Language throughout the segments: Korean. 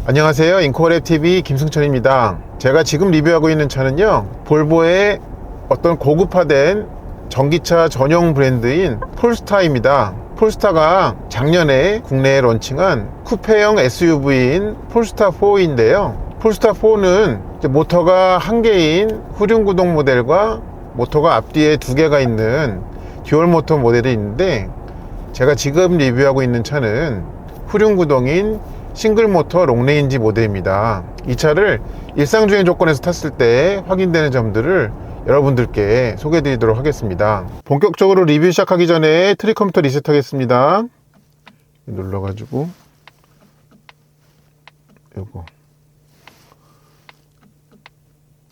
안녕하세요, 인코그랩TV 김승철입니다. 제가 지금 리뷰하고 있는 차는요, 볼보의 어떤 고급화된 전기차 전용 브랜드인 폴스타입니다. 폴스타가 작년에 국내에 론칭한 쿠페형 SUV인 폴스타4인데요, 폴스타4는 모터가 한 개인 후륜구동 모델과 모터가 앞뒤에 두 개가 있는 듀얼 모터 모델이 있는데, 제가 지금 리뷰하고 있는 차는 후륜구동인 싱글 모터 롱레인지 모델입니다. 이 차를 일상주행 조건에서 탔을 때 확인되는 점들을 여러분들께 소개해 드리도록 하겠습니다. 본격적으로 리뷰 시작하기 전에 트리 컴퓨터 리셋 하겠습니다. 눌러가지고 요거,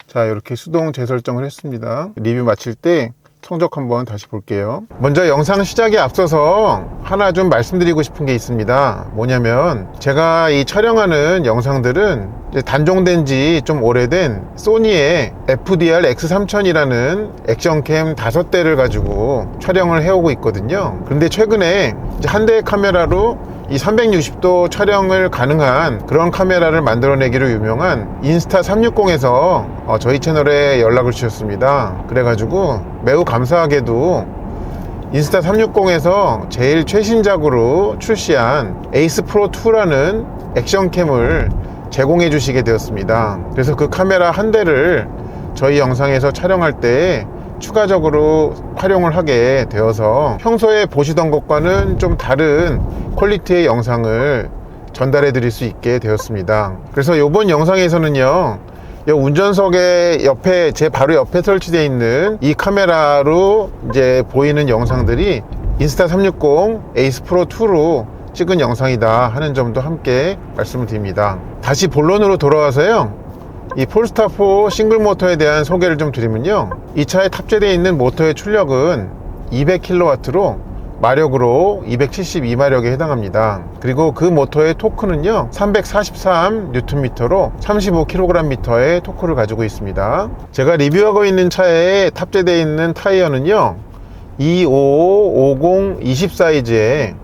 자, 이렇게 수동 재설정을 했습니다. 리뷰 마칠 때 성적 한번 다시 볼게요. 먼저 영상 시작에 앞서서 하나 좀 말씀드리고 싶은 게 있습니다. 뭐냐면, 제가 이 촬영하는 영상들은 이제 단종된 지 좀 오래된 소니의 FDR X3000이라는 액션캠 5대를 가지고 촬영을 해오고 있거든요. 그런데 최근에 이제 한 대의 카메라로 이 360도 촬영을 가능한 그런 카메라를 만들어내기로 유명한 인스타360에서 저희 채널에 연락을 주셨습니다. 그래가지고 매우 감사하게도 인스타360에서 제일 최신작으로 출시한 에이스 프로2라는 액션캠을 제공해 주시게 되었습니다. 그래서 그 카메라 한 대를 저희 영상에서 촬영할 때 추가적으로 활용을 하게 되어서 평소에 보시던 것과는 좀 다른 퀄리티의 영상을 전달해 드릴 수 있게 되었습니다. 그래서 이번 영상에서는요, 이 운전석의 옆에, 제 바로 옆에 설치되어 있는 이 카메라로 이제 보이는 영상들이 인스타360 에이스 프로 2로 찍은 영상이다 하는 점도 함께 말씀을 드립니다. 다시 본론으로 돌아와서요, 이 폴스타4 싱글 모터에 대한 소개를 좀 드리면요, 이 차에 탑재되어 있는 모터의 출력은 200kW로 마력으로 272마력에 해당합니다. 그리고 그 모터의 토크는요 343Nm로 35kgm의 토크를 가지고 있습니다. 제가 리뷰하고 있는 차에 탑재되어 있는 타이어는요 25550 20 사이즈의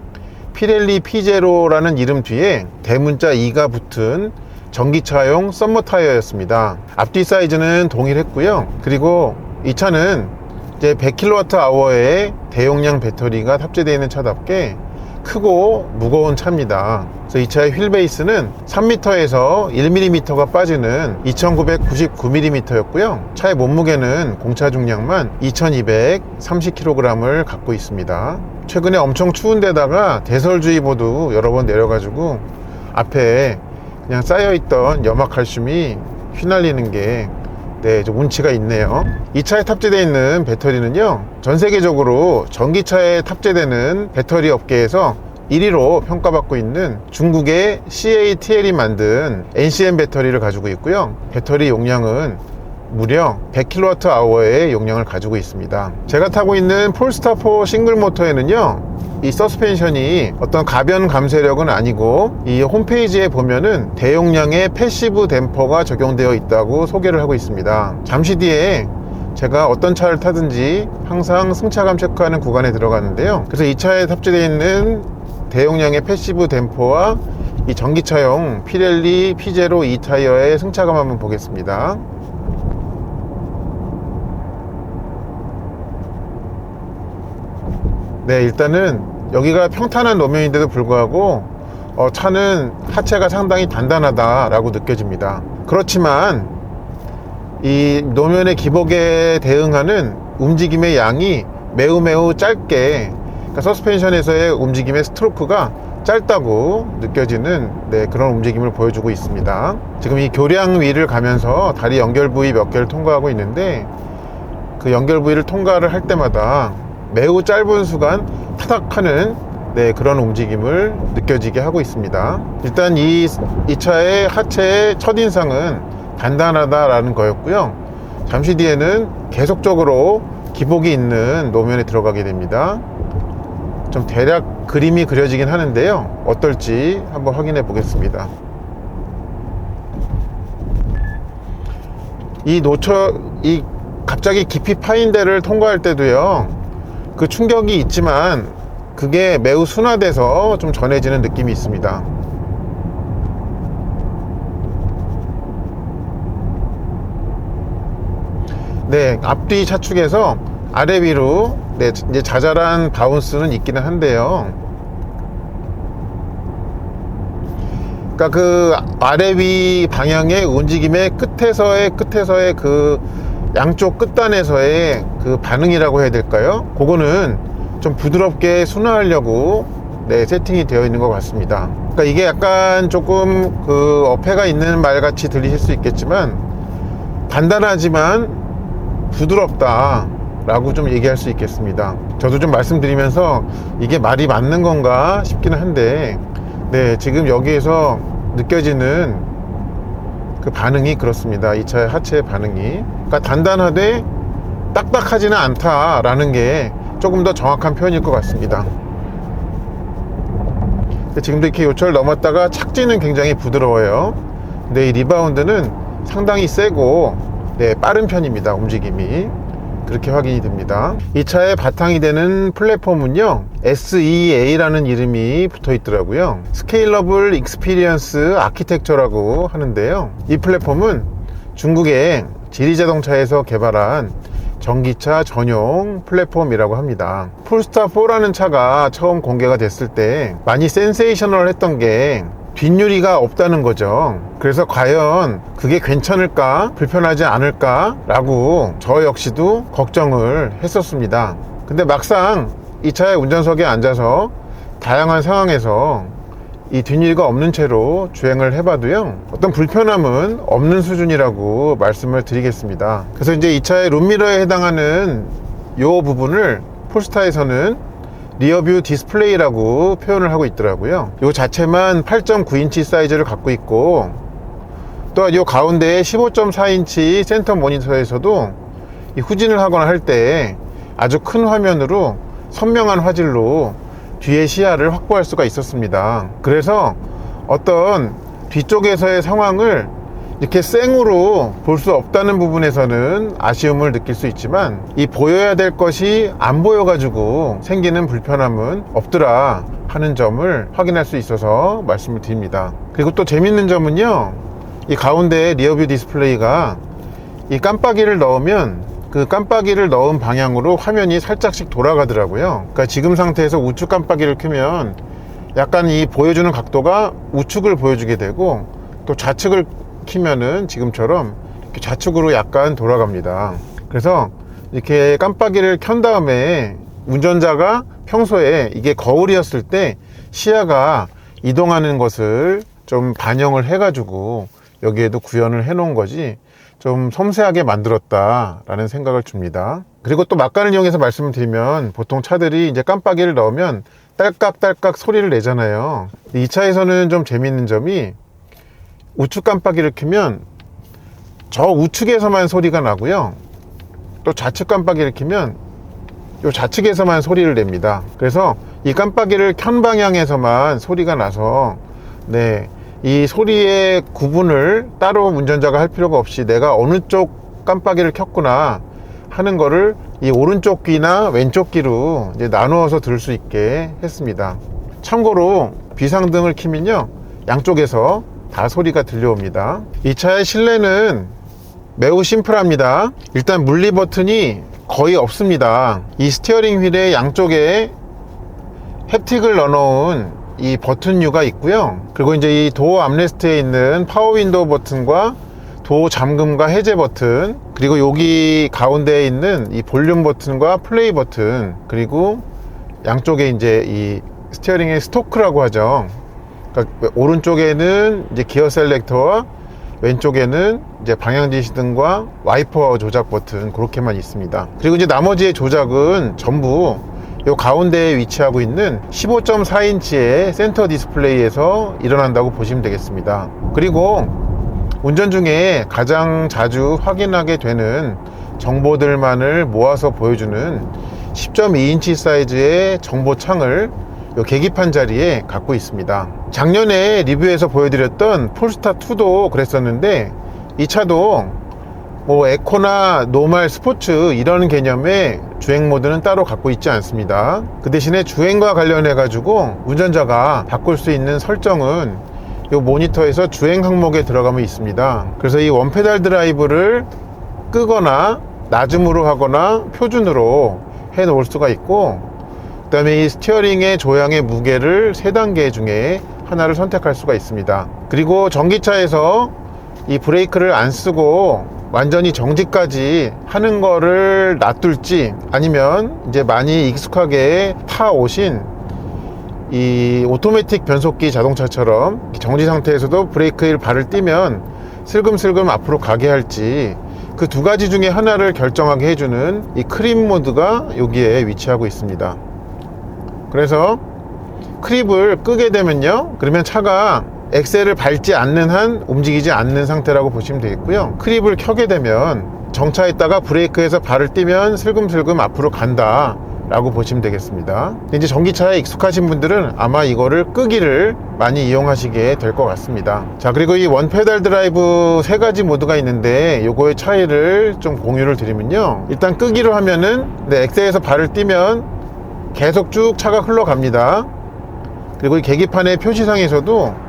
피렐리 P0라는 이름 뒤에 대문자 2가 붙은 전기차용 썸머 타이어였습니다. 앞뒤 사이즈는 동일했고요. 그리고 이 차는 이제 100kWh의 대용량 배터리가 탑재되어 있는 차답게 크고 무거운 차입니다. 그래서 이 차의 휠 베이스는 3m에서 1mm가 빠지는 2999mm였고요. 차의 몸무게는 공차 중량만 2230kg을 갖고 있습니다. 최근에 엄청 추운 데다가 대설주의보도 여러 번 내려가지고 앞에 그냥 쌓여있던 염화칼슘이 휘날리는 게 좀 운치가 있네요. 이 차에 탑재되어 있는 배터리는요, 전 세계적으로 전기차에 탑재되는 배터리 업계에서 1위로 평가받고 있는 중국의 CATL이 만든 NCM 배터리를 가지고 있고요. 배터리 용량은 무려 100kWh의 용량을 가지고 있습니다. 제가 타고 있는 폴스타4 싱글 모터에는요, 이 서스펜션이 어떤 가변 감쇄력은 아니고, 이 홈페이지에 보면은 대용량의 패시브 댐퍼가 적용되어 있다고 소개를 하고 있습니다. 잠시 뒤에 제가 어떤 차를 타든지 항상 승차감 체크하는 구간에 들어가는데요, 그래서 이 차에 탑재되어 있는 대용량의 패시브 댐퍼와 이 전기차용 피렐리 P0 E 타이어의 승차감 한번 보겠습니다. 네, 일단은 여기가 평탄한路面인데도 불구하고 차는 하체가 상당히 단단하다 라고 느껴집니다. 그렇지만 이 노면의 기복에 대응하는 움직임의 양이 매우 짧게, 그러니까 서스펜션에서의 움직임의 스트로크가 짧다고 느껴지는 그런 움직임을 보여주고 있습니다. 지금 이 교량 위를 가면서 다리 연결 부위 몇 개를 통과하고 있는데, 그 연결 부위를 통과를 할 때마다 매우 짧은 수간 타닥하는 그런 움직임을 느껴지게 하고 있습니다. 일단 이 차의 하체의 첫인상은 단단하다라는 거였고요. 잠시 뒤에는 계속적으로 기복이 있는 노면에 들어가게 됩니다. 좀 대략 그림이 그려지긴 하는데요, 어떨지 한번 확인해 보겠습니다. 이 갑자기 깊이 파인 데를 통과할 때도요, 그 충격이 있지만 그게 매우 순화돼서 좀 전해지는 느낌이 있습니다. 네, 앞뒤 차축에서 아래 위로 네, 이제 자잘한 바운스는 있기는 한데요. 그러니까 그 아래 위 방향의 움직임의 끝에서의 그 양쪽 끝단에서의 그 반응이라고 해야 될까요? 그거는 좀 부드럽게 순화하려고 네, 세팅이 되어 있는 것 같습니다. 그러니까 이게 약간 조금 그 어폐가 있는 말 같이 들리실 수 있겠지만 단단하지만 부드럽다 라고 좀 얘기할 수 있겠습니다. 저도 좀 말씀드리면서 이게 말이 맞는 건가 싶기는 한데 네, 지금 여기에서 느껴지는 그 반응이 그렇습니다. 이 차의 하체의 반응이. 그러니까 단단하되 딱딱하지는 않다라는 게 조금 더 정확한 표현일 것 같습니다. 지금도 이렇게 요철 넘었다가 착지는 굉장히 부드러워요. 근데 이 리바운드는 상당히 세고 네, 빠른 편입니다. 움직임이. 그렇게 확인이 됩니다. 이 차의 바탕이 되는 플랫폼은요, SEA라는 이름이 붙어 있더라고요. 스케일러블 익스피리언스 아키텍처라고 하는데요. 이 플랫폼은 중국의 지리자동차에서 개발한 전기차 전용 플랫폼이라고 합니다. 폴스타4라는 차가 처음 공개가 됐을 때 많이 센세이셔널 했던 게 뒷유리가 없다는 거죠. 그래서 과연 그게 괜찮을까, 불편하지 않을까 라고 저 역시도 걱정을 했었습니다. 근데 막상 이 차의 운전석에 앉아서 다양한 상황에서 이 뒷유리가 없는 채로 주행을 해봐도요, 어떤 불편함은 없는 수준이라고 말씀을 드리겠습니다. 그래서 이제 이 차의 룸미러에 해당하는 이 부분을 폴스타에서는 리어뷰 디스플레이라고 표현을 하고 있더라고요. 이 자체만 8.9인치 사이즈를 갖고 있고, 또한 이 가운데에 15.4인치 센터 모니터에서도 이 후진을 하거나 할 때 아주 큰 화면으로 선명한 화질로 뒤의 시야를 확보할 수가 있었습니다. 그래서 어떤 뒤쪽에서의 상황을 이렇게 생으로 볼 수 없다는 부분에서는 아쉬움을 느낄 수 있지만, 이 보여야 될 것이 안 보여가지고 생기는 불편함은 없더라 하는 점을 확인할 수 있어서 말씀을 드립니다. 그리고 또 재밌는 점은요, 이 가운데 리어뷰 디스플레이가 이 깜빡이를 넣으면 그 깜빡이를 넣은 방향으로 화면이 살짝씩 돌아가더라고요. 그러니까 지금 상태에서 우측 깜빡이를 켜면 약간 이 보여주는 각도가 우측을 보여주게 되고, 또 좌측을 키면은 지금처럼 이렇게 좌측으로 약간 돌아갑니다. 그래서 이렇게 깜빡이를 켠 다음에 운전자가 평소에 이게 거울이었을 때 시야가 이동하는 것을 좀 반영을 해가지고 여기에도 구현을 해 놓은 거지, 좀 섬세하게 만들었다 라는 생각을 줍니다. 그리고 또 막간을 이용해서 말씀을 드리면, 보통 차들이 이제 깜빡이를 넣으면 딸깍딸깍 소리를 내잖아요. 이 차에서는 좀 재밌는 점이 우측 깜빡이를 켜면 저 우측에서만 소리가 나고요, 또 좌측 깜빡이를 켜면 이 좌측에서만 소리를 냅니다. 그래서 이 깜빡이를 켠 방향에서만 소리가 나서 네, 이 소리의 구분을 따로 운전자가 할 필요가 없이 내가 어느 쪽 깜빡이를 켰구나 하는 거를 이 오른쪽 귀나 왼쪽 귀로 이제 나누어서 들을 수 있게 했습니다. 참고로 비상등을 켜면요, 양쪽에서 다 소리가 들려옵니다. 이 차의 실내는 매우 심플합니다. 일단 물리 버튼이 거의 없습니다. 이 스티어링 휠의 양쪽에 햅틱을 넣어놓은 이 버튼류가 있고요. 그리고 이제 이 도어 암레스트에 있는 파워 윈도우 버튼과 도어 잠금과 해제 버튼, 그리고 여기 가운데에 있는 이 볼륨 버튼과 플레이 버튼, 그리고 양쪽에 이제 이 스티어링의 스토크라고 하죠. 그러니까 오른쪽에는 이제 기어 셀렉터와 왼쪽에는 이제 방향 지시등과 와이퍼 조작 버튼, 그렇게만 있습니다. 그리고 이제 나머지의 조작은 전부 이 가운데에 위치하고 있는 15.4인치의 센터 디스플레이에서 일어난다고 보시면 되겠습니다. 그리고 운전 중에 가장 자주 확인하게 되는 정보들만을 모아서 보여주는 10.2인치 사이즈의 정보창을 이 계기판 자리에 갖고 있습니다. 작년에 리뷰에서 보여드렸던 폴스타2도 그랬었는데, 이 차도 뭐 에코나 노멀, 스포츠 이런 개념의 주행 모드는 따로 갖고 있지 않습니다. 그 대신에 주행과 관련해 가지고 운전자가 바꿀 수 있는 설정은 이 모니터에서 주행 항목에 들어가면 있습니다. 그래서 이 원페달 드라이브를 끄거나 낮음으로 하거나 표준으로 해 놓을 수가 있고, 그 다음에 이 스티어링의 조향의 무게를 3단계 중에 하나를 선택할 수가 있습니다. 그리고 전기차에서 이 브레이크를 안 쓰고 완전히 정지까지 하는 거를 놔둘지, 아니면 이제 많이 익숙하게 타 오신 이 오토매틱 변속기 자동차처럼 정지 상태에서도 브레이크를 발을 띄면 슬금슬금 앞으로 가게 할지, 그 두 가지 중에 하나를 결정하게 해주는 이 크립 모드가 여기에 위치하고 있습니다. 그래서 크립을 끄게 되면요, 그러면 차가 엑셀을 밟지 않는 한 움직이지 않는 상태라고 보시면 되겠고요. 크립을 켜게 되면 정차했다가 브레이크에서 발을 띄면 슬금슬금 앞으로 간다 라고 보시면 되겠습니다. 이제 전기차에 익숙하신 분들은 아마 이거를 끄기를 많이 이용하시게 될 것 같습니다. 자, 그리고 이 원페달 드라이브 3가지 모드가 있는데 요거의 차이를 좀 공유를 드리면요, 일단 끄기로 하면은 엑셀에서 발을 띄면 계속 쭉 차가 흘러갑니다. 그리고 이 계기판의 표시상에서도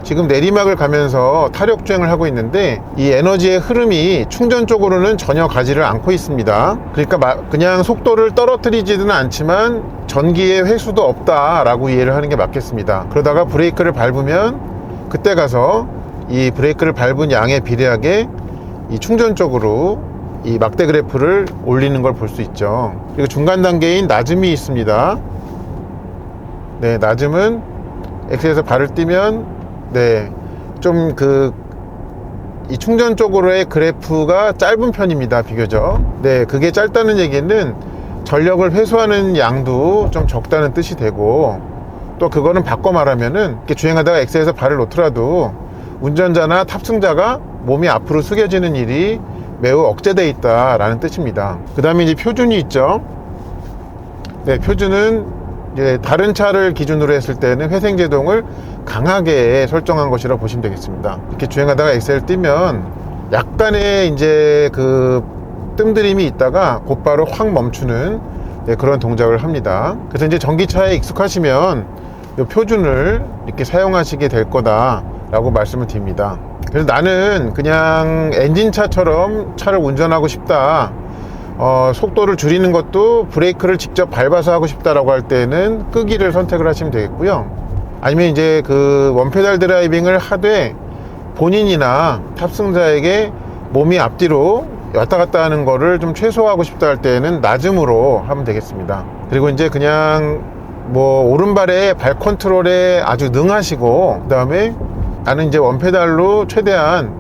지금 내리막을 가면서 타력 주행을 하고 있는데 이 에너지의 흐름이 충전 쪽으로는 전혀 가지를 않고 있습니다. 그러니까 그냥 속도를 떨어뜨리지는 않지만 전기의 회수도 없다 라고 이해를 하는 게 맞겠습니다. 그러다가 브레이크를 밟으면 그때 가서 이 브레이크를 밟은 양에 비례하게 이 충전 쪽으로 이 막대 그래프를 올리는 걸 볼 수 있죠. 그리고 중간 단계인 낮음이 있습니다. 네, 낮음은 엑셀에서 발을 띄면 좀 이 충전 쪽으로의 그래프가 짧은 편입니다, 비교적. 그게 짧다는 얘기는 전력을 회수하는 양도 좀 적다는 뜻이 되고, 또 그거는 바꿔 말하면은 이렇게 주행하다가 엑셀에서 발을 놓더라도 운전자나 탑승자가 몸이 앞으로 숙여지는 일이 매우 억제되어 있다라는 뜻입니다. 그 다음에 이제 표준이 있죠. 표준은 이제 다른 차를 기준으로 했을 때는 회생제동을 강하게 설정한 것이라 보시면 되겠습니다. 이렇게 주행하다가 엑셀을 띄면 약간의 이제 그 뜸들임이 있다가 곧바로 확 멈추는 그런 동작을 합니다. 그래서 이제 전기차에 익숙하시면 이 표준을 이렇게 사용하시게 될 거다라고 말씀을 드립니다. 그래서 나는 그냥 엔진차처럼 차를 운전하고 싶다, 속도를 줄이는 것도 브레이크를 직접 밟아서 하고 싶다라고 할 때는 끄기를 선택을 하시면 되겠고요. 아니면 이제 그 원페달 드라이빙을 하되 본인이나 탑승자에게 몸이 앞뒤로 왔다 갔다 하는 거를 좀 최소화하고 싶다 할 때는 낮음으로 하면 되겠습니다. 그리고 이제 그냥 오른발에 발 컨트롤에 아주 능하시고, 그 다음에 나는 이제 원페달로 최대한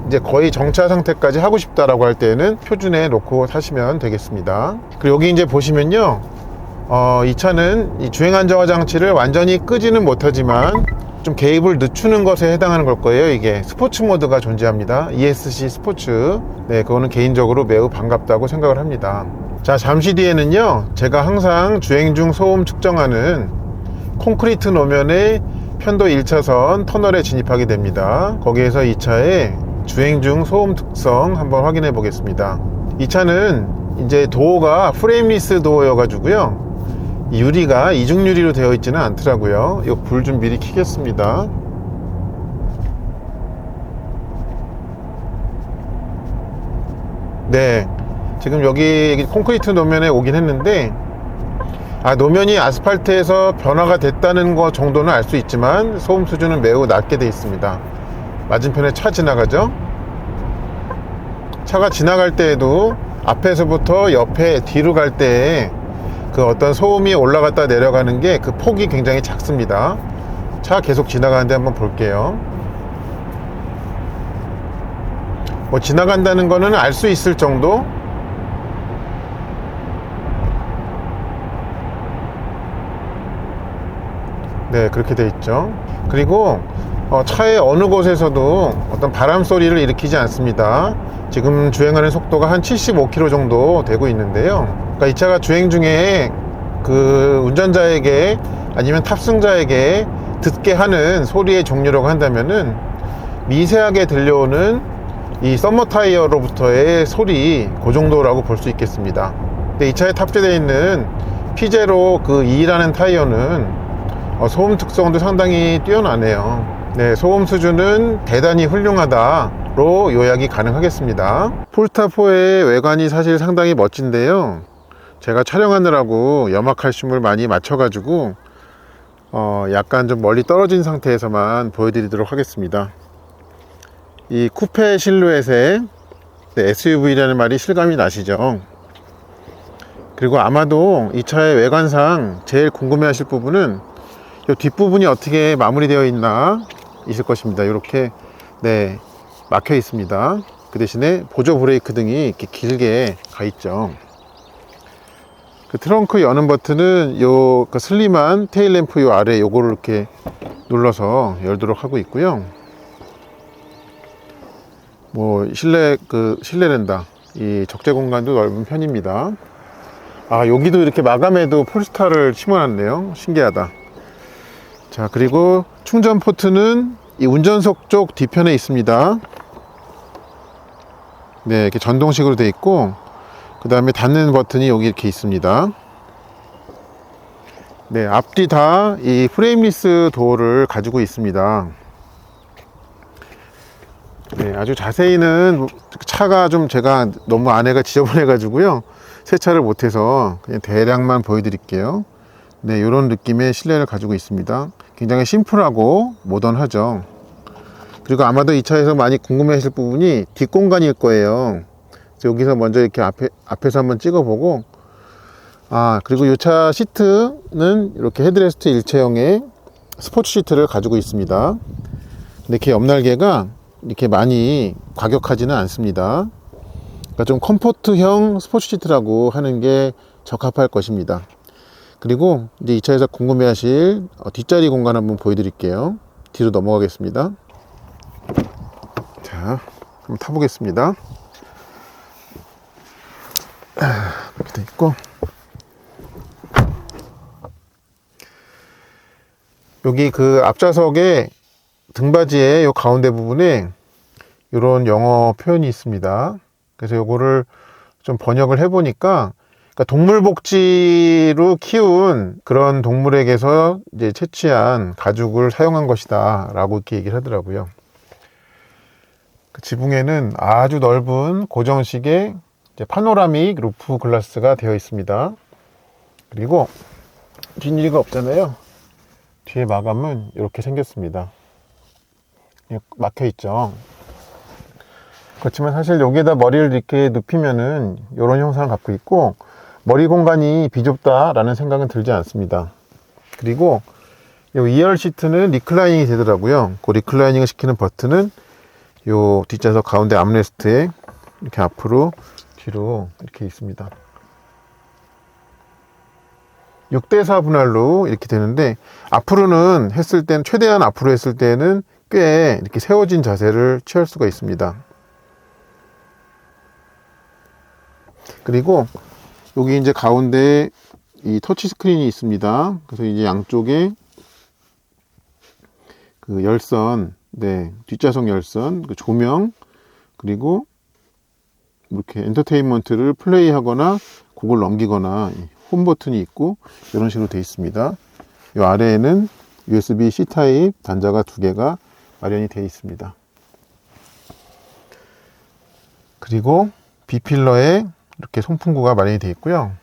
이제 거의 정차 상태까지 하고 싶다라고 할 때는 표준에 놓고 타시면 되겠습니다. 그리고 여기 이제 보시면요, 이 차는 이 주행 안정화 장치를 완전히 끄지는 못하지만 좀 개입을 늦추는 것에 해당하는 걸 거예요. 이게 스포츠 모드가 존재합니다. ESC 스포츠. 그거는 개인적으로 매우 반갑다고 생각을 합니다. 자, 잠시 뒤에는요, 제가 항상 주행 중 소음 측정하는 콘크리트 노면의 편도 1차선 터널에 진입하게 됩니다. 거기에서 이 차의 주행 중 소음 특성 한번 확인해 보겠습니다. 이 차는 이제 도어가 프레임리스 도어여 가지고요, 유리가 이중 유리로 되어 있지는 않더라고요. 이 불 좀 미리 켜겠습니다. 지금 여기 콘크리트 노면에 오긴 했는데, 노면이 아스팔트에서 변화가 됐다는 거 정도는 알 수 있지만 소음 수준은 매우 낮게 되어 있습니다. 맞은편에 차 지나가죠. 차가 지나갈 때에도 앞에서부터 옆에 뒤로 갈 때에 그 어떤 소음이 올라갔다 내려가는 게 그 폭이 굉장히 작습니다. 차 계속 지나가는데 한번 볼게요. 지나간다는 거는 알 수 있을 정도. 그렇게 돼 있죠. 그리고 차의 어느 곳에서도 어떤 바람 소리를 일으키지 않습니다. 지금 주행하는 속도가 한 75km 정도 되고 있는데요. 그러니까 이 차가 주행 중에 그 운전자에게 아니면 탑승자에게 듣게 하는 소리의 종류라고 한다면은 미세하게 들려오는 이 썸머 타이어로부터의 소리, 그 정도라고 볼 수 있겠습니다. 근데 이 차에 탑재되어 있는 P0 그 2라는 타이어는 소음 특성도 상당히 뛰어나네요. 소음 수준은 대단히 훌륭하다 요약이 가능하겠습니다. 폴스타4의 외관이 사실 상당히 멋진데요, 제가 촬영하느라고 염화칼슘을 많이 맞춰가지고 약간 좀 멀리 떨어진 상태에서만 보여드리도록 하겠습니다. 이 쿠페 실루엣에 SUV라는 말이 실감이 나시죠? 그리고 아마도 이 차의 외관상 제일 궁금해 하실 부분은 이 뒷부분이 어떻게 마무리되어 있나 있을 것입니다. 이렇게 막혀 있습니다. 그 대신에 보조 브레이크 등이 이렇게 길게 가 있죠. 그 트렁크 여는 버튼은 그 슬림한 테일 램프 요 아래 요거를 이렇게 눌러서 열도록 하고 있고요. 실내랜다. 이 적재 공간도 넓은 편입니다. 여기도 이렇게 마감에도 폴스타를 심어놨네요. 신기하다. 자, 그리고 충전 포트는 이 운전석 쪽 뒤편에 있습니다. 이렇게 전동식으로 되어 있고, 그 다음에 닫는 버튼이 여기 이렇게 있습니다. 앞뒤 다 이 프레임리스 도어를 가지고 있습니다. 아주 자세히는 차가 좀 제가 너무 안에가 지저분해 가지고요, 세차를 못해서 그냥 대략만 보여드릴게요. 이런 느낌의 실내를 가지고 있습니다. 굉장히 심플하고 모던하죠. 그리고 아마도 이 차에서 많이 궁금해 하실 부분이 뒷공간일 거예요. 여기서 먼저 이렇게 앞에서 한번 찍어보고, 그리고 이 차 시트는 이렇게 헤드레스트 일체형의 스포츠 시트를 가지고 있습니다. 근데 이렇게 옆날개가 이렇게 많이 과격하지는 않습니다. 그러니까 좀 컴포트형 스포츠 시트라고 하는 게 적합할 것입니다. 그리고 이제 이 차에서 궁금해 하실 뒷자리 공간 한번 보여드릴게요. 뒤로 넘어가겠습니다. 자, 한번 타보겠습니다. 이렇게 돼 있고, 여기 그 앞좌석에 등받이에 요 가운데 부분에 이런 영어 표현이 있습니다. 그래서 요거를 좀 번역을 해보니까, 그러니까 동물복지로 키운 그런 동물에게서 이제 채취한 가죽을 사용한 것이다 라고 이렇게 얘기를 하더라고요. 그 지붕에는 아주 넓은 고정식의 이제 파노라믹 루프 글라스가 되어 있습니다. 그리고 뒷일이가 없잖아요. 뒤에 마감은 이렇게 생겼습니다. 막혀 있죠. 그렇지만 사실 여기에다 머리를 이렇게 눕히면은 이런 형상을 갖고 있고, 머리 공간이 비좁다 라는 생각은 들지 않습니다. 그리고 이 2열 시트는 리클라이닝이 되더라고요. 그 리클라이닝을 시키는 버튼은 요 뒷좌석 가운데 암레스트에 이렇게 앞으로 뒤로 이렇게 있습니다. 6대4 분할로 이렇게 되는데, 앞으로는 했을 땐, 최대한 앞으로 했을 때는 꽤 이렇게 세워진 자세를 취할 수가 있습니다. 그리고 여기 이제 가운데 이 터치 스크린이 있습니다. 그래서 이제 양쪽에 그 열선, 뒷좌석 열선, 그 조명, 그리고 이렇게 엔터테인먼트를 플레이하거나 곡을 넘기거나 홈 버튼이 있고, 이런 식으로 되어 있습니다. 이 아래에는 USB-C 타입 단자가 2개가 마련이 되어 있습니다. 그리고 B필러에 이렇게 송풍구가 마련이 되어 있고요.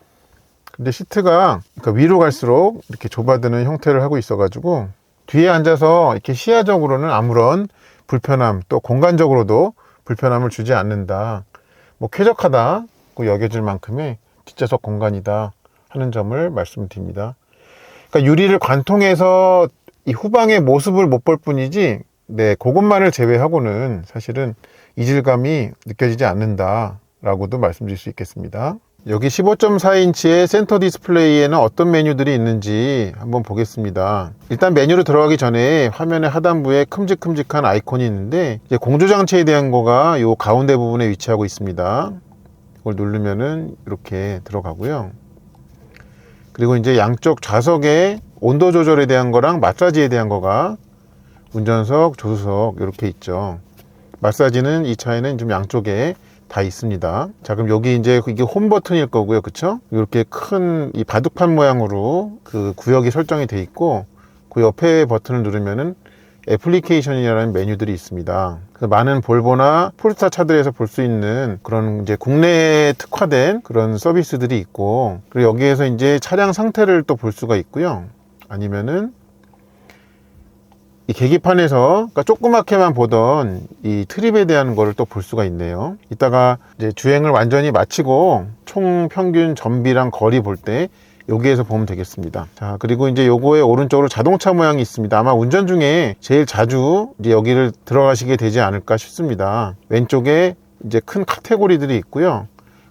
근데 시트가 그러니까 위로 갈수록 이렇게 좁아드는 형태를 하고 있어 가지고, 뒤에 앉아서 이렇게 시야적으로는 아무런 불편함, 또 공간적으로도 불편함을 주지 않는다, 쾌적하다고 여겨질 만큼의 뒷좌석 공간이다 하는 점을 말씀드립니다. 그러니까 유리를 관통해서 이 후방의 모습을 못 볼 뿐이지, 그것만을 제외하고는 사실은 이질감이 느껴지지 않는다 라고도 말씀드릴 수 있겠습니다. 여기 15.4인치의 센터 디스플레이에는 어떤 메뉴들이 있는지 한번 보겠습니다. 일단 메뉴로 들어가기 전에 화면의 하단부에 큼직큼직한 아이콘이 있는데, 이제 공조장치에 대한 거가 이 가운데 부분에 위치하고 있습니다. 이걸 누르면은 이렇게 들어가고요. 그리고 이제 양쪽 좌석에 온도 조절에 대한 거랑 마사지에 대한 거가 운전석, 조수석 이렇게 있죠. 마사지는 이 차에는 좀 양쪽에 다 있습니다. 자, 그럼 여기 이제 이게 홈 버튼일 거고요. 그쵸? 이렇게 큰 이 바둑판 모양으로 그 구역이 설정이 돼 있고, 그 옆에 버튼을 누르면은 애플리케이션이라는 메뉴들이 있습니다. 그래서 많은 볼보나 폴스타 차들에서 볼 수 있는 그런 이제 국내에 특화된 그런 서비스들이 있고, 그리고 여기에서 이제 차량 상태를 또 볼 수가 있고요. 아니면은 이 계기판에서 그러니까 조그맣게만 보던 이 트립에 대한 거를 또 볼 수가 있네요. 이따가 이제 주행을 완전히 마치고 총 평균 전비랑 거리 볼 때 여기에서 보면 되겠습니다. 자, 그리고 이제 요거의 오른쪽으로 자동차 모양이 있습니다. 아마 운전 중에 제일 자주 이제 여기를 들어가시게 되지 않을까 싶습니다. 왼쪽에 이제 큰 카테고리들이 있고요.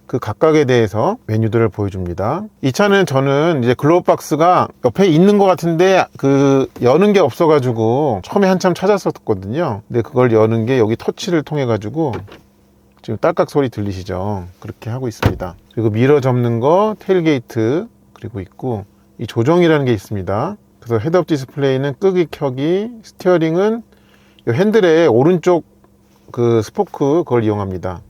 그 각각에 대해서 메뉴들을 보여줍니다. 이 차는 저는 이제 글로브박스가 옆에 있는 것 같은데 그 여는 게 없어 가지고 처음에 한참 찾았었거든요. 근데 그걸 여는 게 여기 터치를 통해 가지고 지금 딸깍 소리 들리시죠? 그렇게 하고 있습니다. 그리고 미러 접는 거, 테일게이트 그리고 있고, 이 조정이라는 게 있습니다. 그래서 헤드업 디스플레이는 끄기 켜기, 스티어링은 이 핸들의 오른쪽 그 스포크 그걸 이용합니다.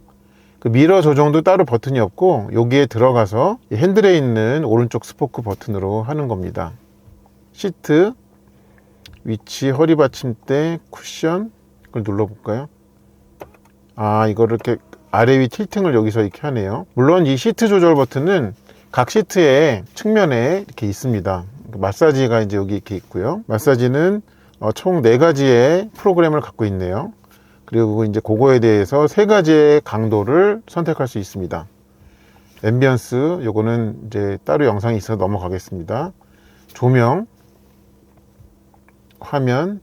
그 미러 조정도 따로 버튼이 없고 여기에 들어가서 이 핸들에 있는 오른쪽 스포크 버튼으로 하는 겁니다. 시트, 위치, 허리 받침대, 쿠션 그걸 눌러볼까요? 아, 이거를 이렇게 아래 위 틸팅을 여기서 이렇게 하네요. 물론 이 시트 조절 버튼은 각 시트의 측면에 이렇게 있습니다. 마사지가 이제 여기 이렇게 있고요. 마사지는 총 4가지의 프로그램을 갖고 있네요. 그리고 이제 그거에 대해서 3가지의 강도를 선택할 수 있습니다. 앰비언스, 요거는 이제 따로 영상이 있어서 넘어가겠습니다. 조명, 화면,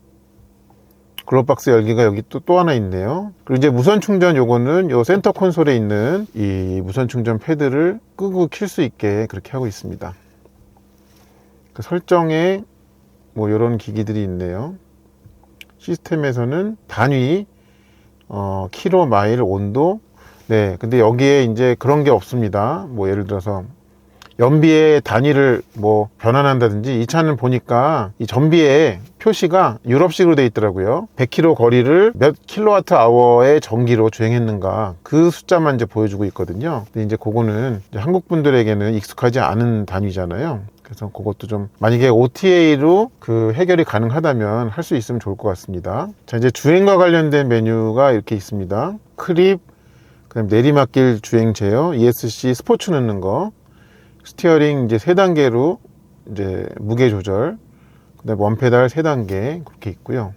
글로브박스 열기가 여기 또 하나 있네요. 그리고 이제 무선 충전, 요거는 요 센터 콘솔에 있는 이 무선 충전 패드를 끄고 킬 수 있게 그렇게 하고 있습니다. 그 설정에 뭐 이런 기기들이 있네요. 시스템에서는 단위, 킬로, 마일, 온도. 네, 근데 여기에 이제 그런 게 없습니다. 뭐 예를 들어서 연비의 단위를 뭐 변환한다든지, 이 차는 보니까 이 전비의 표시가 유럽식으로 되어 있더라고요. 100km 거리를 몇 킬로와트 아워의 전기로 주행했는가, 그 숫자만 이제 보여주고 있거든요. 근데 이제 그거는 이제 한국 분들에게는 익숙하지 않은 단위잖아요. 그래서 그것도 좀 만약에 OTA로 그 해결이 가능하다면 할 수 있으면 좋을 것 같습니다. 자, 이제 주행과 관련된 메뉴가 이렇게 있습니다. 크립, 그다음 내리막길 주행 제어, ESC 스포츠 넣는 거, 스티어링 이제 3단계로 이제 무게 조절, 그다음 원페달 3단계 그렇게 있고요.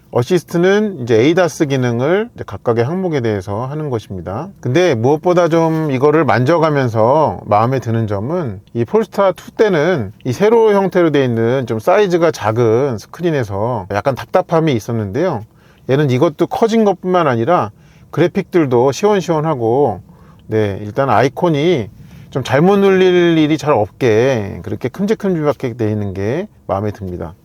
어시스트는 이제 에이다스 기능을 이제 각각의 항목에 대해서 하는 것입니다. 근데 무엇보다 좀 이거를 만져가면서 마음에 드는 점은 이 폴스타 2 때는 이 세로 형태로 되어 있는 좀 사이즈가 작은 스크린에서 약간 답답함이 있었는데요. 얘는 이것도 커진 것뿐만 아니라 그래픽들도 시원시원하고, 네, 일단 아이콘이 좀 잘못 눌릴 일이 잘 없게 그렇게 큼직큼직하게 되어 있는 게 마음에 듭니다.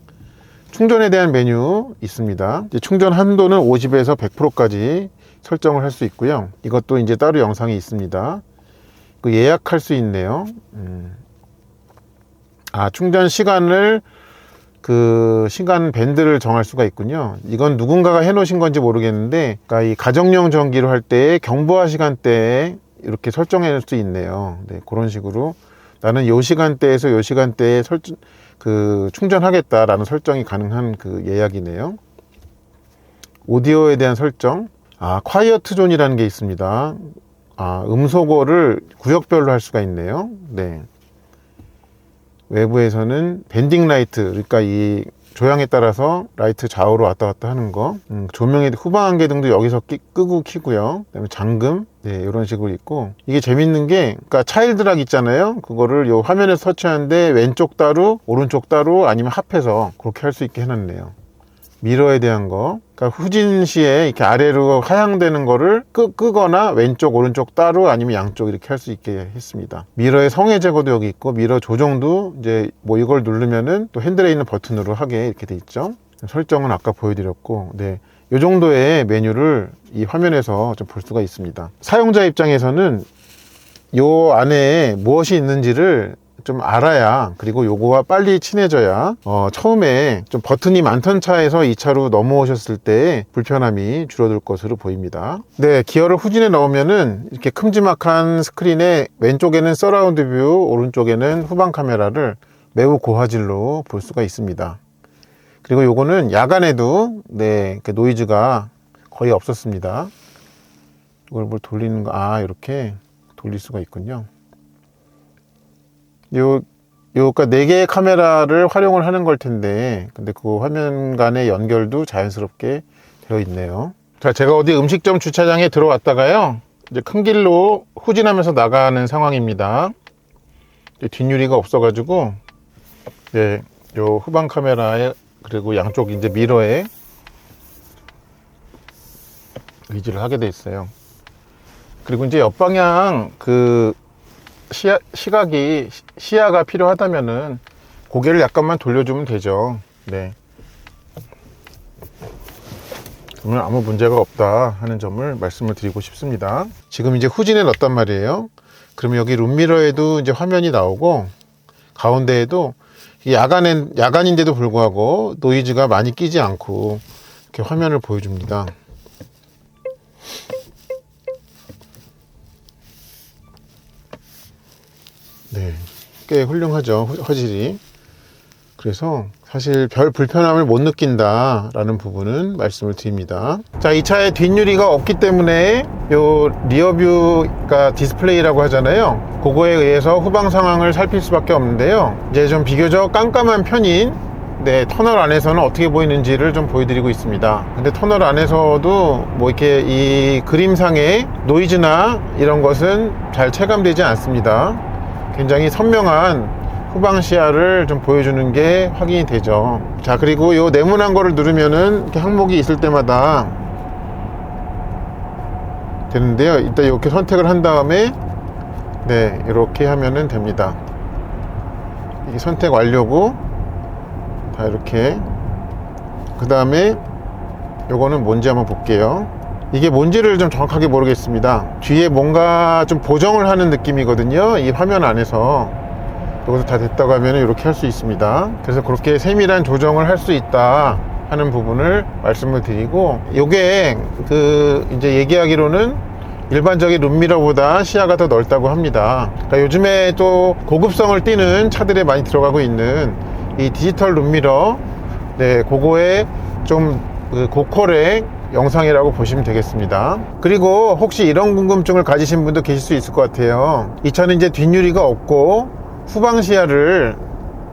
충전에 대한 메뉴 있습니다. 이제 충전 한도는 50에서 100%까지 설정을 할 수 있고요. 이것도 이제 따로 영상이 있습니다. 그 예약할 수 있네요. 충전 시간을 그 시간 밴드를 정할 수가 있군요. 이건 누군가가 해 놓으신 건지 모르겠는데, 그러니까 이 가정용 전기로 할 때 경보화 시간대에 이렇게 설정할 수 있네요. 네, 그런 식으로 나는 요 시간대에서 요 시간대에 충전하겠다라는 설정이 가능한 그 예약이네요. 오디오에 대한 설정, 콰이어트 존이라는 게 있습니다. 음소거를 구역별로 할 수가 있네요. 네. 외부에서는 밴딩 라이트, 그러니까 이 조향에 따라서 라이트 좌우로 왔다 갔다 하는 거, 조명의 후방 안개등도 여기서 끄고 키고요. 그다음에 잠금, 네, 이런 식으로 있고, 이게 재밌는 게, 그러니까 차일드락 있잖아요. 그거를 요 화면에 설치하는데 왼쪽 따로, 오른쪽 따로, 아니면 합해서 그렇게 할 수 있게 해놨네요. 미러에 대한 거, 그러니까 후진 시에 이렇게 아래로 하향되는 거를 끄거나 왼쪽 오른쪽 따로 아니면 양쪽 이렇게 할 수 있게 했습니다. 미러의 성해 제거도 여기 있고, 미러 조정도 이제 뭐 이걸 누르면은 또 핸들에 있는 버튼으로 하게 이렇게 돼 있죠. 설정은 아까 보여드렸고, 네, 이 정도의 메뉴를 이 화면에서 좀 볼 수가 있습니다. 사용자 입장에서는 요 안에 무엇이 있는지를 좀 알아야, 그리고 요거와 빨리 친해져야 처음에 좀 버튼이 많던 차에서 이 차로 넘어오셨을 때 불편함이 줄어들 것으로 보입니다. 네, 기어를 후진에 넣으면은 이렇게 큼지막한 스크린에 왼쪽에는 서라운드 뷰, 오른쪽에는 후방 카메라를 매우 고화질로 볼 수가 있습니다. 그리고 요거는 야간에도 네, 그 노이즈가 거의 없었습니다. 이걸 뭘 돌리는 거, 이렇게 돌릴 수가 있군요. 그러니까 4개의 카메라를 활용을 하는 걸 텐데, 근데 그 화면 간의 연결도 자연스럽게 되어 있네요. 자, 제가 어디 음식점 주차장에 들어왔다가요, 이제 큰 길로 후진하면서 나가는 상황입니다. 뒷유리가 없어가지고, 이제 요 후방 카메라에, 그리고 양쪽 이제 미러에 의지를 하게 돼 있어요. 그리고 이제 옆방향 그 시야가 필요하다면은 고개를 약간만 돌려주면 되죠. 네. 그러면 아무 문제가 없다 하는 점을 말씀을 드리고 싶습니다. 지금 이제 후진에 넣었단 말이에요. 그러면 여기 룸미러에도 이제 화면이 나오고, 가운데에도 야간인데도 불구하고 노이즈가 많이 끼지 않고 이렇게 화면을 보여줍니다. 네, 꽤 훌륭하죠, 화질이. 그래서 사실 별 불편함을 못 느낀다 라는 부분은 말씀을 드립니다. 자, 이 차에 뒷유리가 없기 때문에 요 리어뷰가 디스플레이라고 하잖아요. 그거에 의해서 후방 상황을 살필 수밖에 없는데요. 이제 좀 비교적 깜깜한 편인 네, 터널 안에서는 어떻게 보이는지를 좀 보여드리고 있습니다. 근데 터널 안에서도 뭐 이렇게 이 그림상의 노이즈나 이런 것은 잘 체감되지 않습니다. 굉장히 선명한 후방 시야를 좀 보여주는 게 확인이 되죠. 자, 그리고 요 네모난 거를 누르면은 이렇게 항목이 있을 때마다 되는데요. 일단 이렇게 선택을 한 다음에 네, 이렇게 하면은 됩니다. 이게 선택 완료고, 다 이렇게. 그 다음에 요거는 뭔지 한번 볼게요. 이게 뭔지를 좀 정확하게 모르겠습니다. 뒤에 뭔가 좀 보정을 하는 느낌이거든요, 이 화면 안에서. 여기서 다 됐다고 하면 이렇게 할 수 있습니다. 그래서 그렇게 세밀한 조정을 할 수 있다 하는 부분을 말씀을 드리고, 요게 이제 얘기하기로는 일반적인 룸미러보다 시야가 더 넓다고 합니다. 그러니까 요즘에 또 고급성을 띠는 차들에 많이 들어가고 있는 이 디지털 룸미러, 네, 그거에 좀 고퀄의 영상이라고 보시면 되겠습니다. 그리고 혹시 이런 궁금증을 가지신 분도 계실 수 있을 것 같아요. 이 차는 이제 뒷유리가 없고 후방 시야를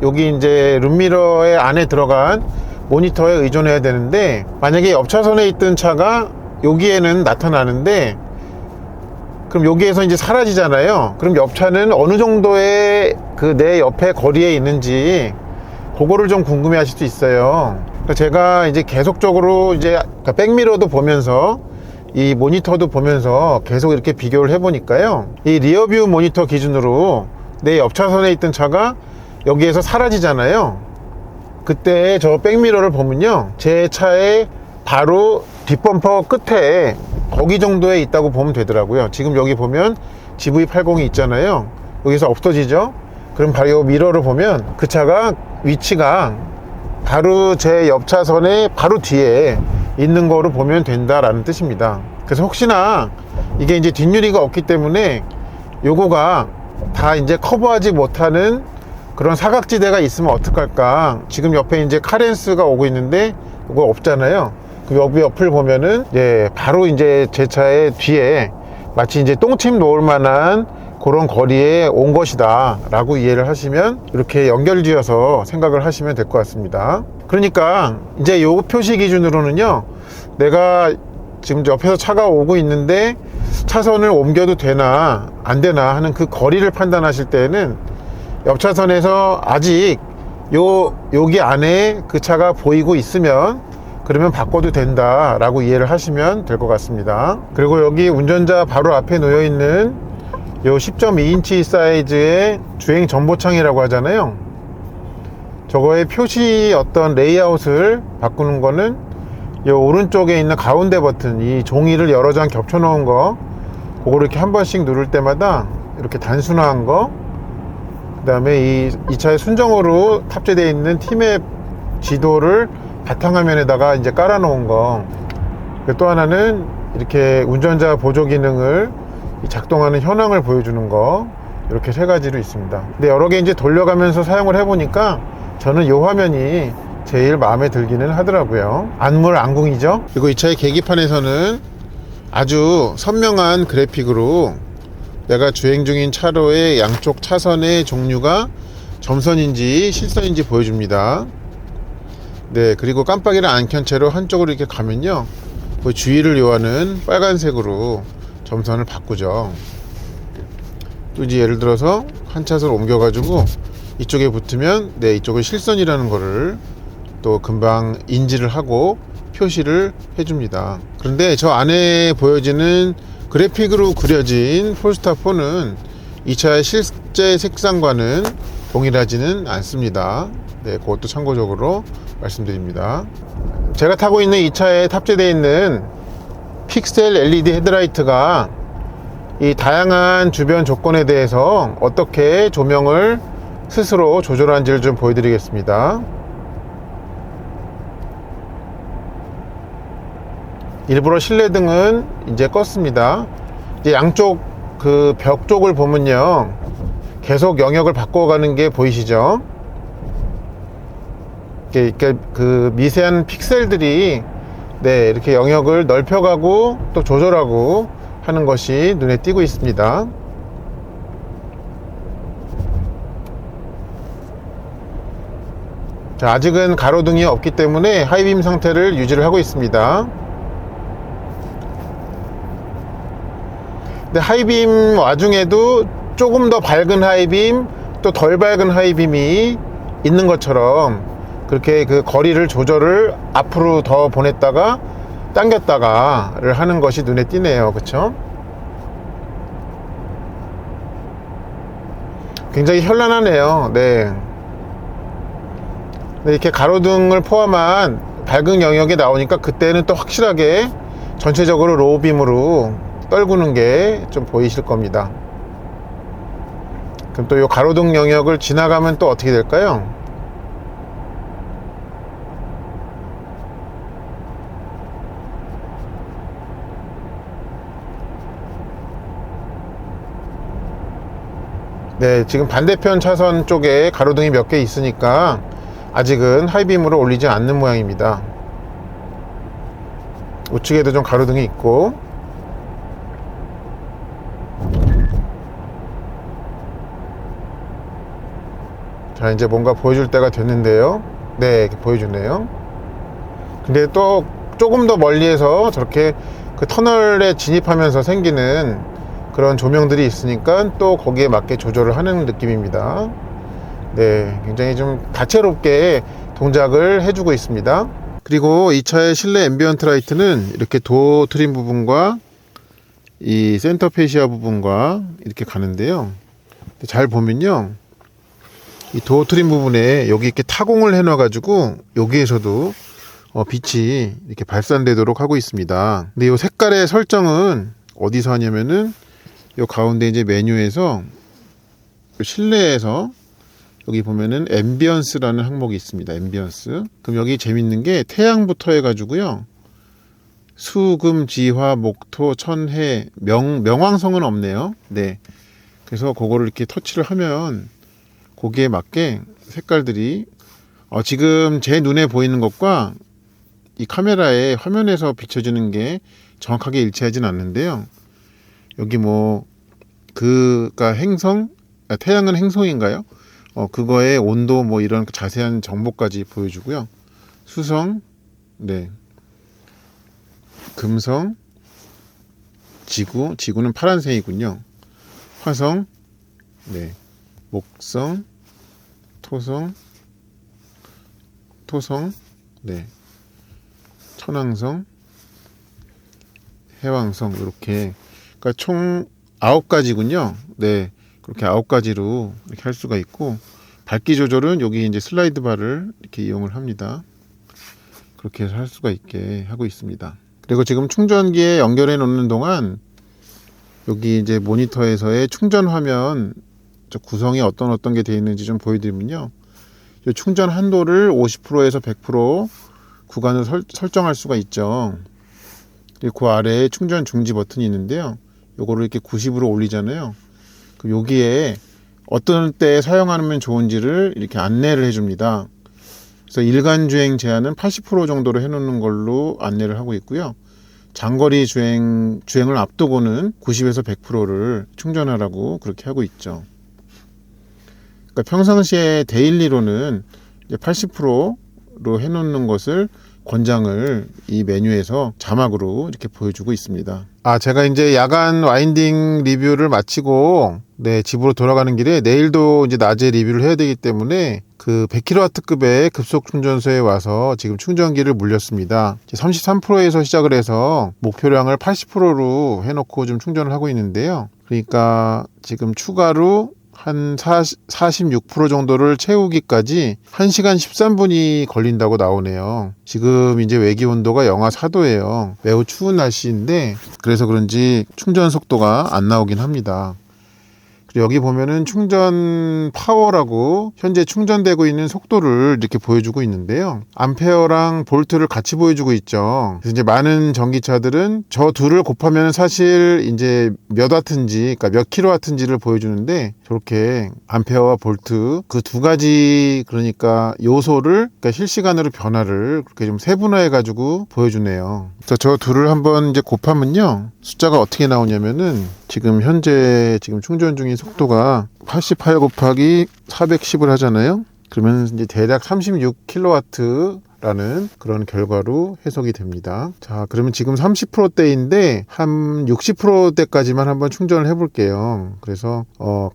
여기 이제 룸미러의 안에 들어간 모니터에 의존해야 되는데, 만약에 옆차선에 있던 차가 여기에는 나타나는데 그럼 여기에서 이제 사라지잖아요. 그럼 옆차는 어느 정도의 그 내 옆에 거리에 있는지 그거를 좀 궁금해 하실 수 있어요. 제가 이제 계속적으로 이제 백미러도 보면서 이 모니터도 보면서 계속 이렇게 비교를 해 보니까요, 이 리어뷰 모니터 기준으로 내 옆차선에 있던 차가 여기에서 사라지잖아요. 그때 저 백미러를 보면요, 제 차의 바로 뒷범퍼 끝에 거기 정도에 있다고 보면 되더라고요. 지금 여기 보면 GV80이 있잖아요. 여기서 없어지죠. 그럼 바로 이 미러를 보면 그 차가 위치가 바로 제 옆차선의 바로 뒤에 있는 거로 보면 된다라는 뜻입니다. 그래서 혹시나 이게 이제 뒷유리가 없기 때문에 요거가 다 이제 커버하지 못하는 그런 사각지대가 있으면 어떡할까. 지금 옆에 이제 카렌스가 오고 있는데 그거 없잖아요. 그 옆을 보면은 이제 바로 이제 제 차의 뒤에 마치 이제 똥침 놓을 만한 그런 거리에 온 것이다 라고 이해를 하시면, 이렇게 연결지어서 생각을 하시면 될 것 같습니다. 그러니까 이제 요 표시 기준으로는요, 내가 지금 옆에서 차가 오고 있는데 차선을 옮겨도 되나 안 되나 하는 그 거리를 판단하실 때는 옆차선에서 아직 여기 안에 그 차가 보이고 있으면 그러면 바꿔도 된다 라고 이해를 하시면 될 것 같습니다. 그리고 여기 운전자 바로 앞에 놓여 있는 요 10.2인치 사이즈의 주행 정보창이라고 하잖아요. 저거의 표시 어떤 레이아웃을 바꾸는 거는 요 오른쪽에 있는 가운데 버튼, 이 종이를 여러 장 겹쳐 놓은 거, 그거를 이렇게 한 번씩 누를 때마다 이렇게 단순화한 거, 그 다음에 이 차에 순정으로 탑재되어 있는 T맵 지도를 바탕화면에다가 이제 깔아 놓은 거, 또 하나는 이렇게 운전자 보조 기능을 작동하는 현황을 보여주는 거, 이렇게 세 가지로 있습니다. 근데 여러 개 이제 돌려가면서 사용을 해보니까 저는 이 화면이 제일 마음에 들기는 하더라고요. 안물 안궁이죠. 그리고 이 차의 계기판에서는 아주 선명한 그래픽으로 내가 주행 중인 차로의 양쪽 차선의 종류가 점선인지 실선인지 보여줍니다. 네, 그리고 깜빡이를 안 켠 채로 한쪽으로 이렇게 가면요, 그 주의를 요하는 빨간색으로 점선을 바꾸죠. 또 이제 예를 들어서 한 차선 옮겨가지고 이쪽에 붙으면 네, 이쪽은 실선이라는 거를 또 금방 인지를 하고 표시를 해줍니다. 그런데 저 안에 보여지는 그래픽으로 그려진 폴스타4는 이 차의 실제 색상과는 동일하지는 않습니다. 네, 그것도 참고적으로 말씀드립니다. 제가 타고 있는 이 차에 탑재되어 있는 픽셀 LED 헤드라이트가 이 다양한 주변 조건에 대해서 어떻게 조명을 스스로 조절하는지를 좀 보여드리겠습니다. 일부러 실내등은 이제 껐습니다. 이제 양쪽 그 벽 쪽을 보면요, 계속 영역을 바꿔가는 게 보이시죠? 이렇게 그 미세한 픽셀들이 네, 이렇게 영역을 넓혀가고 또 조절하고 하는 것이 눈에 띄고 있습니다. 자, 아직은 가로등이 없기 때문에 하이빔 상태를 유지를 하고 있습니다. 근데 하이빔 와중에도 조금 더 밝은 하이빔, 또 덜 밝은 하이빔이 있는 것처럼 그렇게 그 거리를 조절을 앞으로 더 보냈다가 당겼다가를 하는 것이 눈에 띄네요. 그쵸? 굉장히 현란하네요. 네. 이렇게 가로등을 포함한 밝은 영역에 나오니까 그때는 또 확실하게 전체적으로 로우빔으로 떨구는 게 좀 보이실 겁니다. 그럼 또 이 가로등 영역을 지나가면 또 어떻게 될까요? 네, 지금 반대편 차선 쪽에 가로등이 몇 개 있으니까 아직은 하이빔으로 올리지 않는 모양입니다. 우측에도 좀 가로등이 있고, 자, 이제 뭔가 보여줄 때가 됐는데요. 네, 이렇게 보여주네요. 근데 또 조금 더 멀리에서 저렇게 그 터널에 진입하면서 생기는 그런 조명들이 있으니까 또 거기에 맞게 조절을 하는 느낌입니다. 네, 굉장히 좀 다채롭게 동작을 해주고 있습니다. 그리고 이 차의 실내 앰비언트 라이트는 이렇게 도어 트림 부분과 이 센터 페시아 부분과 이렇게 가는데요. 잘 보면요, 이 도어 트림 부분에 여기 이렇게 타공을 해 놔 가지고 여기에서도 빛이 이렇게 발산되도록 하고 있습니다. 근데 이 색깔의 설정은 어디서 하냐면은 이 가운데 이제 메뉴에서 실내에서 여기 보면은 앰비언스라는 항목이 있습니다. 앰비언스. 그럼 여기 재밌는 게 태양부터 해가지고요, 수, 금, 지, 화, 목, 토, 천, 해, 명왕성은 없네요. 네. 그래서 그거를 이렇게 터치를 하면 거기에 맞게 색깔들이 지금 제 눈에 보이는 것과 이 카메라의 화면에서 비춰지는 게 정확하게 일치하진 않는데요. 여기 뭐 그가 행성, 태양은 행성인가요? 그거의 온도 뭐 이런 자세한 정보까지 보여주고요. 수성, 네, 금성, 지구는 파란색이군요. 화성, 네, 목성, 토성, 네, 천왕성, 해왕성, 이렇게, 그러니까 총 9가지군요. 네, 그렇게 9가지로 이렇게 할 수가 있고, 밝기 조절은 여기 이제 슬라이드 바를 이렇게 이용을 합니다. 그렇게 해서 할 수가 있게 하고 있습니다. 그리고 지금 충전기에 연결해 놓는 동안 여기 이제 모니터에서의 충전 화면 구성이 어떤 게 되어 있는지 좀 보여드리면요, 이 충전 한도를 50%에서 100% 구간을 설정할 수가 있죠. 그리고 그 아래에 충전 중지 버튼이 있는데요, 요거를 이렇게 90으로 올리잖아요. 그럼 여기에 어떤 때 사용하면 좋은지를 이렇게 안내를 해줍니다. 그래서 일간 주행 제한은 80% 정도로 해놓는 걸로 안내를 하고 있고요. 장거리 주행을 앞두고는 90에서 100%를 충전하라고 그렇게 하고 있죠. 그러니까 평상시에 데일리로는 이제 80%로 해놓는 것을 권장을 이 메뉴에서 자막으로 이렇게 보여주고 있습니다. 제가 이제 야간 와인딩 리뷰를 마치고 집으로 돌아가는 길에 내일도 이제 낮에 리뷰를 해야 되기 때문에 그 100kW급의 급속 충전소에 와서 지금 충전기를 물렸습니다. 33%에서 시작을 해서 목표량을 80%로 해놓고 좀 충전을 하고 있는데요. 그러니까 지금 추가로 한 46% 정도를 채우기까지 1시간 13분이 걸린다고 나오네요. 지금 이제 외기 온도가 영하 4도예요. 매우 추운 날씨인데 그래서 그런지 충전 속도가 안 나오긴 합니다. 그리고 여기 보면은 충전 파워라고 현재 충전되고 있는 속도를 이렇게 보여주고 있는데요. 암페어랑 볼트를 같이 보여주고 있죠. 그래서 이제 많은 전기차들은 저 둘을 곱하면 사실 이제 몇 와트인지, 그러니까 몇 킬로와트인지를 보여주는데 저렇게 암페어와 볼트 그 두 가지 그러니까 요소를 그러니까 실시간으로 변화를 그렇게 좀 세분화해 가지고 보여주네요. 그래서 저 둘을 한번 이제 곱하면요. 숫자가 어떻게 나오냐면은 지금 현재 충전 중인 속도가 88 곱하기 410을 하잖아요. 그러면 이제 대략 36kW라는 그런 결과로 해석이 됩니다. 자, 그러면 지금 30%대인데 한 60%대까지만 한번 충전을 해볼게요. 그래서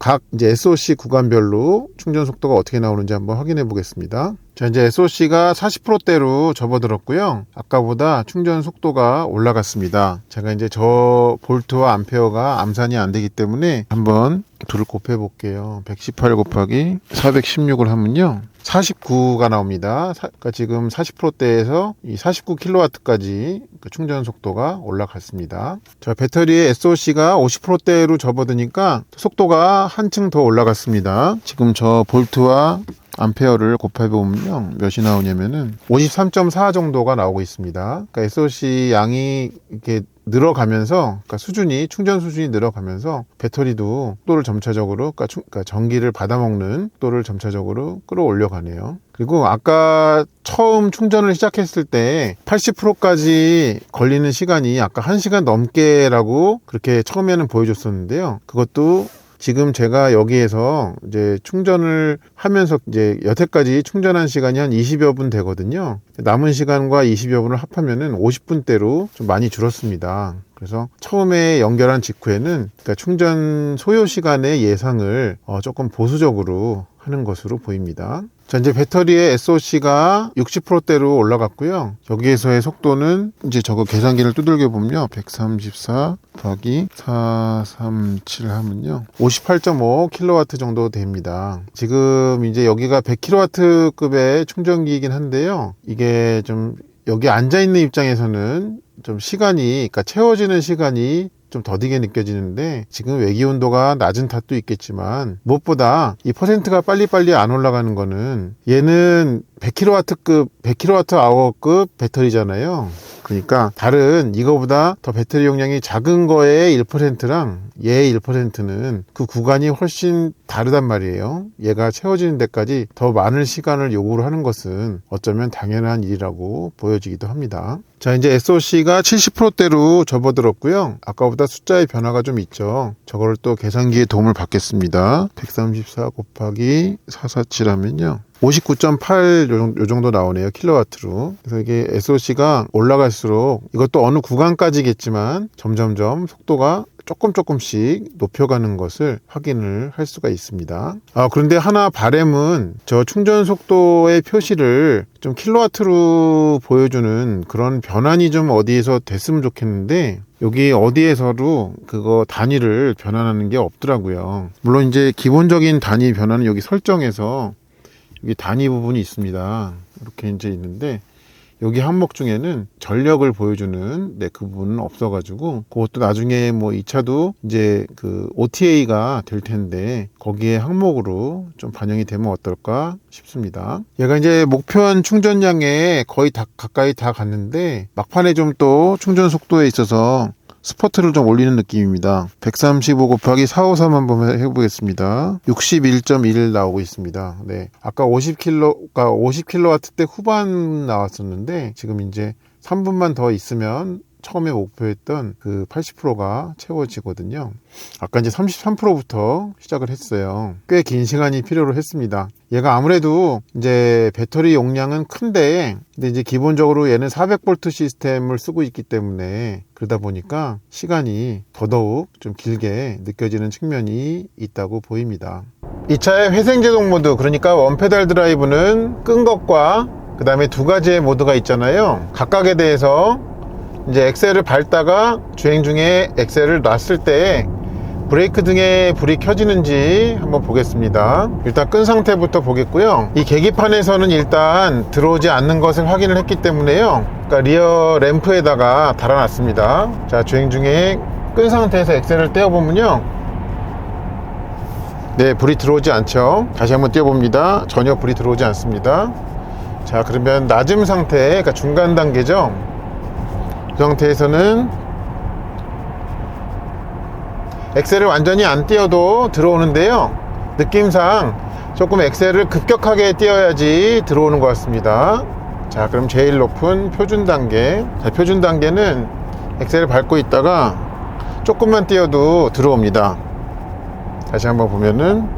각 이제 SOC 구간별로 충전 속도가 어떻게 나오는지 한번 확인해 보겠습니다. 자, 이제 SOC가 40%대로 접어들었고요. 아까보다 충전 속도가 올라갔습니다. 제가 이제 저 볼트와 암페어가 암산이 안 되기 때문에 한번 둘을 곱해 볼게요. 118 곱하기 416을 하면요. 49가 나옵니다. 그러니까 지금 40%대에서 이 49kW까지 그 충전 속도가 올라갔습니다. 자, 배터리의 SOC가 50%대로 접어드니까 속도가 한층 더 올라갔습니다. 지금 저 볼트와 암페어를 곱해보면요 몇이 나오냐면은 53.4 정도가 나오고 있습니다. 그러니까 SOC 양이 이렇게 늘어가면서 그러니까 충전 수준이 늘어가면서 배터리도 속도를 점차적으로 그러니까 전기를 받아먹는 속도를 점차적으로 끌어올려 가네요. 그리고 아까 처음 충전을 시작했을 때 80%까지 걸리는 시간이 아까 1시간 넘게라고 그렇게 처음에는 보여줬었는데요. 그것도 지금 제가 여기에서 이제 충전을 하면서 이제 여태까지 충전한 시간이 한 20여 분 되거든요. 남은 시간과 20여 분을 합하면은 50분대로 좀 많이 줄었습니다. 그래서 처음에 연결한 직후에는 그러니까 충전 소요 시간의 예상을 조금 보수적으로 하는 것으로 보입니다. 자, 이제 배터리의 SOC가 60%대로 올라갔고요. 여기에서의 속도는 이제 저거 계산기를 두들겨 보면요. 134 더하기 437 하면요. 58.5kW 정도 됩니다. 지금 이제 여기가 100kW급의 충전기이긴 한데요. 이게 좀 여기 앉아 있는 입장에서는 좀 그러니까 채워지는 시간이 좀 더디게 느껴지는데 지금 외기 온도가 낮은 탓도 있겠지만 무엇보다 이 퍼센트가 빨리빨리 안 올라가는 거는 얘는 100kWh급 배터리잖아요. 그러니까 다른 이거보다 더 배터리 용량이 작은 거의 1%랑 얘의 1%는 그 구간이 훨씬 다르단 말이에요. 얘가 채워지는 데까지 더 많은 시간을 요구를 하는 것은 어쩌면 당연한 일이라고 보여지기도 합니다. 자, 이제 SOC가 70%대로 접어들었고요. 아까보다 숫자의 변화가 좀 있죠. 저거를 또 계산기의 도움을 받겠습니다. 134 곱하기 447 하면요. 59.8 요 정도 나오네요. 킬로와트로. 그래서 이게 SOC가 올라갈수록 이것도 어느 구간까지겠지만 점점점 속도가 조금씩 높여가는 것을 확인을 할 수가 있습니다. 그런데 하나 바램은 저 충전 속도의 표시를 좀 킬로와트로 보여주는 그런 변환이 좀 어디에서 됐으면 좋겠는데 여기 어디에서도 그거 단위를 변환하는 게 없더라고요. 물론 이제 기본적인 단위 변화는 여기 설정에서 여기 단위 부분이 있습니다. 이렇게 이제 있는데 여기 항목 중에는 전력을 보여주는 그 부분은 없어가지고 그것도 나중에 뭐 2차도 이제 그 OTA가 될 텐데 거기에 항목으로 좀 반영이 되면 어떨까 싶습니다. 얘가 이제 목표한 충전량에 거의 가까이 다 갔는데 막판에 좀 또 충전 속도에 있어서 스퍼트를 좀 올리는 느낌입니다. 135 곱하기 453 한번 해보겠습니다. 61.1 나오고 있습니다. 네, 아까 50kW대 후반 나왔었는데 지금 이제 3분만 더 있으면 처음에 목표했던 그 80%가 채워지거든요. 아까 이제 33%부터 시작을 했어요. 꽤 긴 시간이 필요로 했습니다. 얘가 아무래도 이제 배터리 용량은 큰데, 근데 이제 기본적으로 얘는 400V 시스템을 쓰고 있기 때문에 그러다 보니까 시간이 더더욱 좀 길게 느껴지는 측면이 있다고 보입니다. 이 차의 회생제동 모드, 그러니까 원페달 드라이브는 끈 것과 그 다음에 두 가지의 모드가 있잖아요. 각각에 대해서 이제 엑셀을 밟다가 주행 중에 엑셀을 놨을 때 브레이크 등에 불이 켜지는지 한번 보겠습니다. 일단 끈 상태부터 보겠고요. 이 계기판에서는 일단 들어오지 않는 것을 확인을 했기 때문에요, 그러니까 리어 램프에다가 달아놨습니다. 자, 주행 중에 끈 상태에서 엑셀을 떼어보면요, 네, 불이 들어오지 않죠. 다시 한번 떼어봅니다. 전혀 불이 들어오지 않습니다. 자, 그러면 낮음 상태, 그러니까 중간 단계죠. 그 상태에서는 엑셀을 완전히 안 띄어도 들어오는데요, 느낌상 조금 엑셀을 급격하게 띄어야지 들어오는 것 같습니다. 자, 그럼 제일 높은 표준 단계. 자, 표준 단계는 엑셀을 밟고 있다가 조금만 띄어도 들어옵니다. 다시 한번 보면은,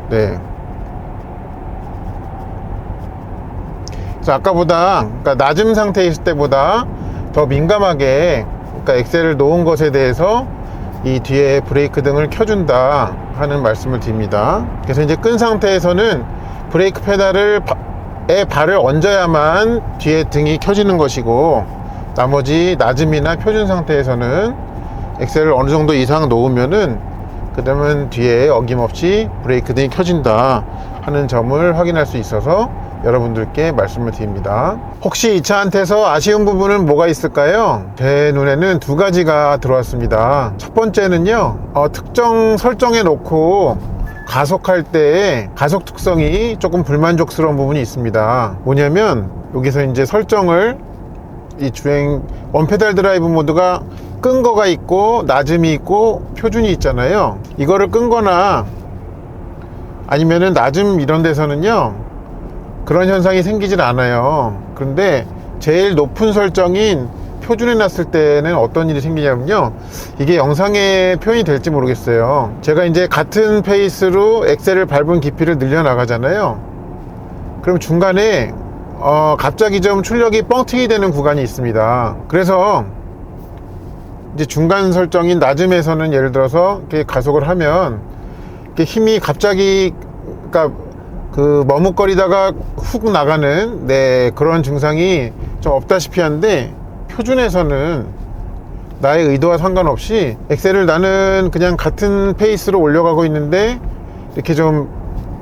네, 그래서 아까보다, 그러니까 낮은 상태에 있을 때보다 더 민감하게, 그러니까 엑셀을 놓은 것에 대해서 이 뒤에 브레이크 등을 켜준다 하는 말씀을 드립니다. 그래서 이제 끈 상태에서는 브레이크 페달에 발을 얹어야만 뒤에 등이 켜지는 것이고, 나머지 낮음이나 표준 상태에서는 엑셀을 어느 정도 이상 놓으면은 그러면 뒤에 어김없이 브레이크 등이 켜진다 하는 점을 확인할 수 있어서 여러분들께 말씀을 드립니다. 혹시 이 차한테서 아쉬운 부분은 뭐가 있을까요? 제 눈에는 두 가지가 들어왔습니다. 첫 번째는요, 특정 설정해 놓고 가속할 때 가속 특성이 조금 불만족스러운 부분이 있습니다. 뭐냐면 여기서 이제 설정을, 이 주행 원페달 드라이브 모드가 끈 거가 있고 낮음이 있고 표준이 있잖아요. 이거를 끈 거나 아니면은 낮음 이런 데서는요, 그런 현상이 생기질 않아요. 그런데 제일 높은 설정인 표준에 놨을 때는 어떤 일이 생기냐면요, 이게 영상에 표현이 될지 모르겠어요. 제가 이제 같은 페이스로 엑셀을 밟은 깊이를 늘려 나가잖아요. 그럼 중간에 갑자기 좀 출력이 뻥튀기 되는 구간이 있습니다. 그래서 이제 중간 설정인 낮음에서는 예를 들어서 이렇게 가속을 하면 이렇게 힘이 갑자기, 그러니까 그 머뭇거리다가 훅 나가는, 네, 그런 증상이 좀 없다시피 한데, 표준에서는 나의 의도와 상관없이 엑셀을 나는 그냥 같은 페이스로 올려가고 있는데 이렇게 좀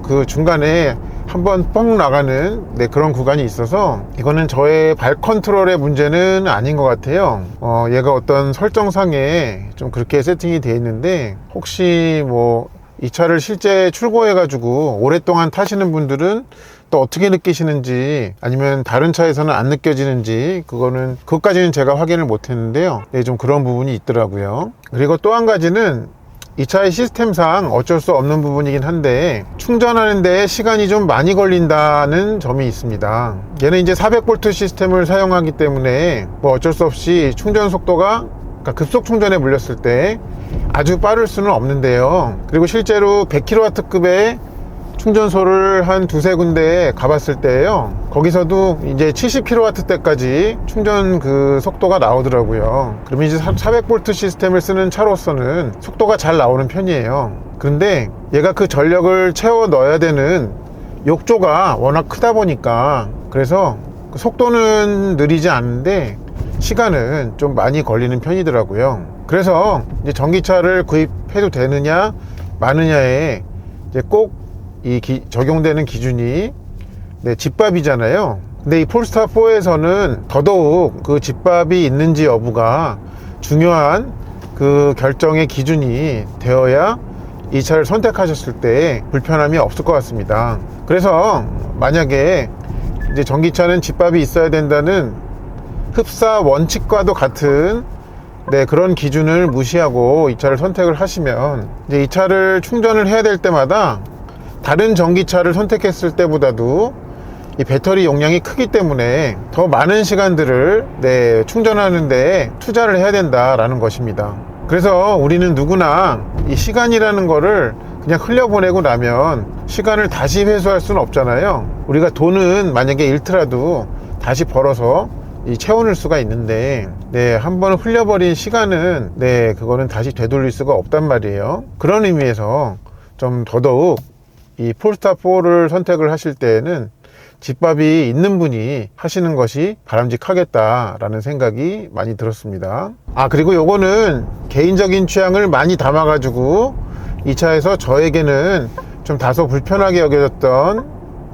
그 중간에 한번 뻥 나가는, 네, 그런 구간이 있어서 이거는 저의 발 컨트롤의 문제는 아닌 것 같아요. 얘가 어떤 설정상에 좀 그렇게 세팅이 되어 있는데, 혹시 뭐 이 차를 실제 출고해 가지고 오랫동안 타시는 분들은 또 어떻게 느끼시는지, 아니면 다른 차에서는 안 느껴지는지, 그것까지는 제가 확인을 못 했는데요, 네, 좀 그런 부분이 있더라고요. 그리고 또 한 가지는 이 차의 시스템상 어쩔 수 없는 부분이긴 한데, 충전하는 데 시간이 좀 많이 걸린다는 점이 있습니다. 얘는 이제 400V 시스템을 사용하기 때문에 뭐 어쩔 수 없이 충전 속도가, 그러니까 급속 충전에 물렸을 때 아주 빠를 수는 없는데요, 그리고 실제로 100kW급의 충전소를 한 두세 군데 가봤을 때요, 거기서도 이제 70kW대까지 충전 그 속도가 나오더라고요. 그러면 이제 400V 시스템을 쓰는 차로서는 속도가 잘 나오는 편이에요. 그런데 얘가 그 전력을 채워 넣어야 되는 욕조가 워낙 크다 보니까, 그래서 속도는 느리지 않은데 시간은 좀 많이 걸리는 편이더라고요. 그래서 이제 전기차를 구입해도 되느냐 마느냐에 이제 꼭 이 적용되는 기준이, 네, 집밥이잖아요. 근데 이 폴스타 4에서는 더더욱 그 집밥이 있는지 여부가 중요한 그 결정의 기준이 되어야 이 차를 선택하셨을 때 불편함이 없을 것 같습니다. 그래서 만약에 이제 전기차는 집밥이 있어야 된다는 흡사 원칙과도 같은 네, 그런 기준을 무시하고 이 차를 선택을 하시면 이제 이 차를 충전을 해야 될 때마다 다른 전기차를 선택했을 때보다도 이 배터리 용량이 크기 때문에 더 많은 시간들을 충전하는 데 투자를 해야 된다라는 것입니다. 그래서 우리는 누구나 이 시간이라는 거를 그냥 흘려보내고 나면 시간을 다시 회수할 수는 없잖아요. 우리가 돈은 만약에 잃더라도 다시 벌어서 채워낼 수가 있는데 한번 흘려버린 시간은 그거는 다시 되돌릴 수가 없단 말이에요. 그런 의미에서 좀 더더욱 이 폴스타4를 선택을 하실 때에는 집밥이 있는 분이 하시는 것이 바람직하겠다라는 생각이 많이 들었습니다. 그리고 요거는 개인적인 취향을 많이 담아가지고 이 차에서 저에게는 좀 다소 불편하게 여겨졌던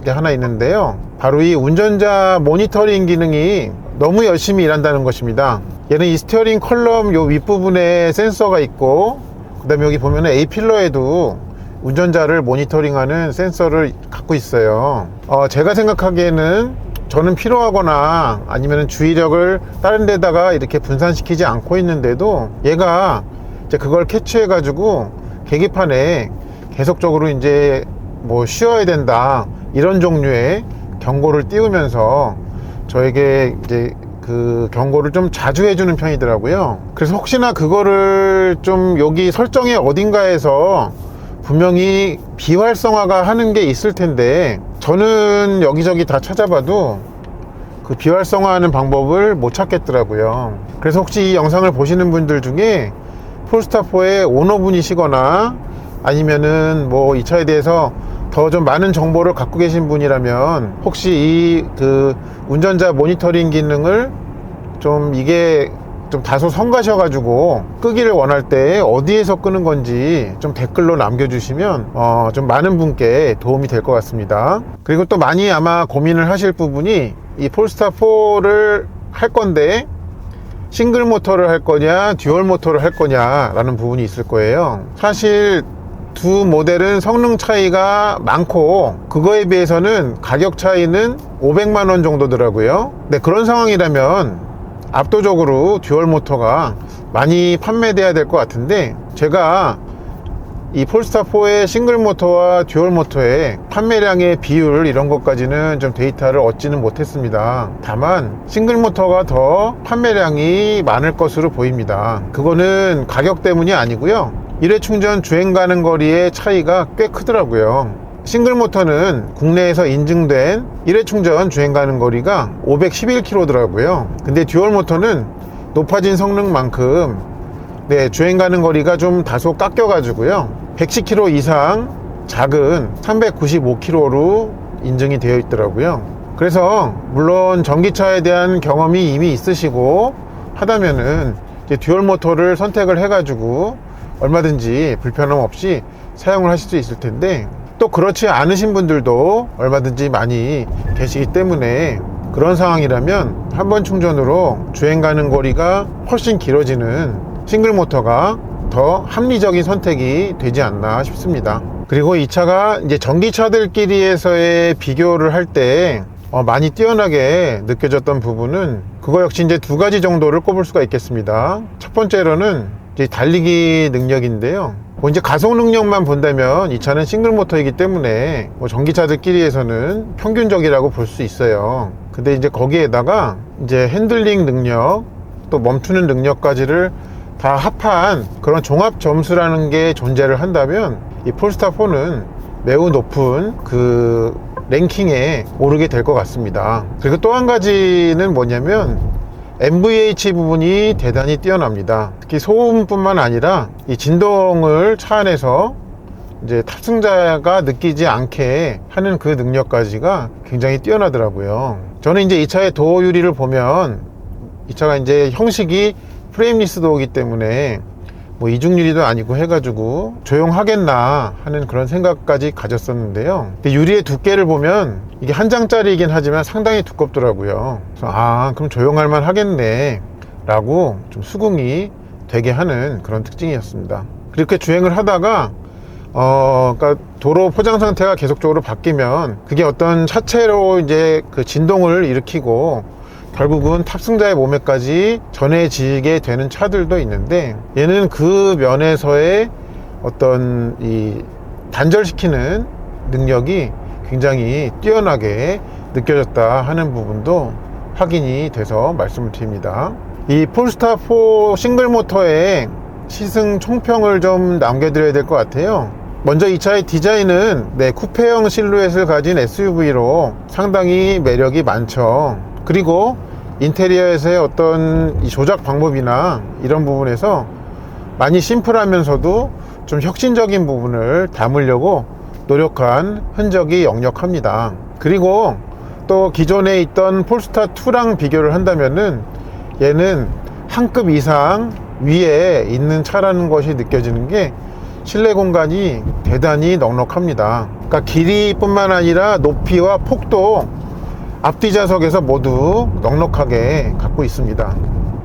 게 하나 있는데요. 바로 이 운전자 모니터링 기능이 너무 열심히 일한다는 것입니다. 얘는 이 스티어링 컬럼 요 윗부분에 센서가 있고, 그 다음에 여기 보면은 A필러에도 운전자를 모니터링하는 센서를 갖고 있어요. 제가 생각하기에는 저는 필요하거나 아니면 주의력을 다른 데다가 이렇게 분산시키지 않고 있는데도 얘가 이제 그걸 캐치해 가지고 계기판에 계속적으로 이제 뭐 쉬어야 된다 이런 종류의 경고를 띄우면서 저에게 이제 그 경고를 좀 자주 해주는 편이더라고요. 그래서 혹시나 그거를 좀 여기 설정의 어딘가에서 분명히 비활성화가 하는 게 있을 텐데 저는 여기저기 다 찾아봐도 그 비활성화하는 방법을 못 찾겠더라고요. 그래서 혹시 이 영상을 보시는 분들 중에 폴스타4의 오너분이시거나 아니면은 뭐 이 차에 대해서 더 좀 많은 정보를 갖고 계신 분이라면 혹시 이 그 운전자 모니터링 기능을 좀 이게 좀 다소 성가셔가지고 끄기를 원할 때 어디에서 끄는 건지 좀 댓글로 남겨주시면 좀 많은 분께 도움이 될 것 같습니다. 그리고 또 많이 아마 고민을 하실 부분이 이 폴스타4를 할 건데 싱글 모터를 할 거냐 듀얼 모터를 할 거냐 라는 부분이 있을 거예요. 사실 두 모델은 성능 차이가 많고 그거에 비해서는 가격 차이는 500만원 정도더라고요. 네, 그런 상황이라면 압도적으로 듀얼 모터가 많이 판매돼야 될 것 같은데 제가 이 폴스타4의 싱글 모터와 듀얼 모터의 판매량의 비율 이런 것까지는 좀 데이터를 얻지는 못했습니다. 다만 싱글 모터가 더 판매량이 많을 것으로 보입니다. 그거는 가격 때문이 아니고요, 일회 충전 주행 가는 거리의 차이가 꽤 크더라고요. 싱글 모터는 국내에서 인증된 일회 충전 주행 가는 거리가 511km더라고요. 근데 듀얼 모터는 높아진 성능만큼 주행 가는 거리가 좀 다소 깎여 가지고요 110km 이상 작은 395km로 인증이 되어 있더라고요. 그래서 물론 전기차에 대한 경험이 이미 있으시고 하다면은 이제 듀얼 모터를 선택을 해 가지고 얼마든지 불편함 없이 사용을 하실 수 있을 텐데, 또 그렇지 않으신 분들도 얼마든지 많이 계시기 때문에 그런 상황이라면 한 번 충전으로 주행 가는 거리가 훨씬 길어지는 싱글 모터가 더 합리적인 선택이 되지 않나 싶습니다. 그리고 이 차가 이제 전기차들끼리에서의 비교를 할 때 많이 뛰어나게 느껴졌던 부분은 그거 역시 이제 두 가지 정도를 꼽을 수가 있겠습니다. 첫 번째로는 이제 달리기 능력인데요. 뭐 이제 가속 능력만 본다면 이 차는 싱글 모터이기 때문에 뭐 전기차들끼리에서는 평균적이라고 볼 수 있어요. 근데 이제 거기에다가 이제 핸들링 능력 또 멈추는 능력까지를 다 합한 그런 종합 점수라는 게 존재를 한다면 이 폴스타4는 매우 높은 그 랭킹에 오르게 될 것 같습니다. 그리고 또 한 가지는 뭐냐면 NVH 부분이 대단히 뛰어납니다. 특히 소음뿐만 아니라 이 진동을 차 안에서 이제 탑승자가 느끼지 않게 하는 그 능력까지가 굉장히 뛰어나더라고요. 저는 이제 이 차의 도어 유리를 보면 이 차가 이제 형식이 프레임리스 도어이기 때문에 뭐 이중 유리도 아니고 해가지고 조용하겠나 하는 그런 생각까지 가졌었는데요. 근데 유리의 두께를 보면 이게 한 장짜리이긴 하지만 상당히 두껍더라고요. 그래서 그럼 조용할 만 하겠네 라고 좀 수긍이 되게 하는 그런 특징이었습니다. 그렇게 주행을 하다가 그러니까 도로 포장 상태가 계속적으로 바뀌면 그게 어떤 차체로 이제 그 진동을 일으키고 결국은 탑승자의 몸에까지 전해지게 되는 차들도 있는데, 얘는 그 면에서의 어떤 이 단절시키는 능력이 굉장히 뛰어나게 느껴졌다 하는 부분도 확인이 돼서 말씀을 드립니다. 이 폴스타4 싱글 모터의 시승 총평을 좀 남겨드려야 될 것 같아요. 먼저 이 차의 디자인은 쿠페형 실루엣을 가진 SUV로 상당히 매력이 많죠. 그리고 인테리어에서의 어떤 이 조작 방법이나 이런 부분에서 많이 심플하면서도 좀 혁신적인 부분을 담으려고 노력한 흔적이 역력합니다. 그리고 또 기존에 있던 폴스타2랑 비교를 한다면은 얘는 한 급 이상 위에 있는 차라는 것이 느껴지는 게 실내 공간이 대단히 넉넉합니다. 그러니까 길이뿐만 아니라 높이와 폭도 앞뒤 좌석에서 모두 넉넉하게 갖고 있습니다.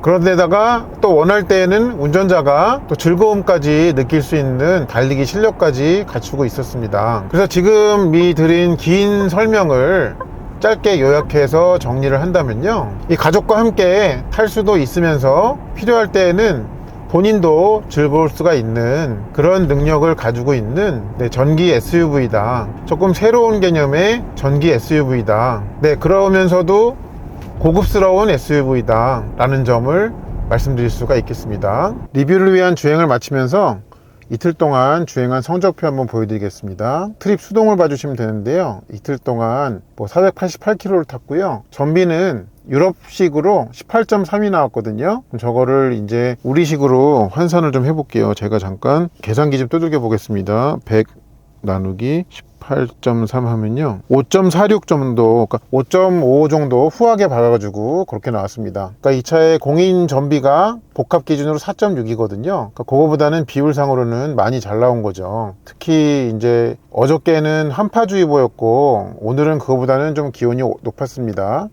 그런데다가 또 원할 때에는 운전자가 또 즐거움까지 느낄 수 있는 달리기 실력까지 갖추고 있었습니다. 그래서 지금 이 드린 긴 설명을 짧게 요약해서 정리를 한다면요, 이 가족과 함께 탈 수도 있으면서 필요할 때에는 본인도 즐거울 수가 있는 그런 능력을 가지고 있는 전기 SUV다. 조금 새로운 개념의 전기 SUV다. 그러면서도 고급스러운 SUV다 라는 점을 말씀드릴 수가 있겠습니다. 리뷰를 위한 주행을 마치면서 이틀 동안 주행한 성적표 한번 보여드리겠습니다. 트립 수동을 봐주시면 되는데요, 이틀 동안 488km를 탔고요. 전비는 유럽식으로 18.3이 나왔거든요. 저거를 이제 우리식으로 환산을 좀 해볼게요. 제가 잠깐 계산기 좀 두들겨 보겠습니다. 100 나누기 18.3 하면요 5.46 정도, 그러니까 5.5 정도 후하게 받아가지고 그렇게 나왔습니다. 그러니까 이 차의 공인 전비가 복합 기준으로 4.6이거든요. 그러니까 그거보다는 비율상으로는 많이 잘 나온 거죠. 특히 이제 어저께는 한파주의보였고 오늘은 그거보다는 좀 기온이 높았습니다.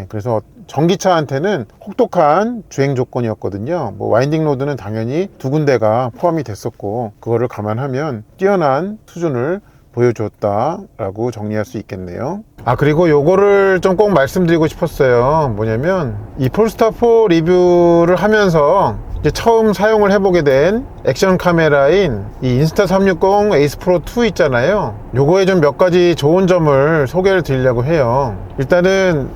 그래서 전기차한테는 혹독한 주행 조건이었거든요. 와인딩 로드는 당연히 두 군데가 포함이 됐었고, 그거를 감안하면 뛰어난 수준을 보여줬다라고 정리할 수 있겠네요. 그리고 요거를 좀 꼭 말씀드리고 싶었어요. 뭐냐면 이 폴스타4 리뷰를 하면서 이제 처음 사용을 해보게 된 액션 카메라인 이 인스타360 에이스 프로 2 있잖아요. 요거에 좀 몇 가지 좋은 점을 소개를 드리려고 해요. 일단은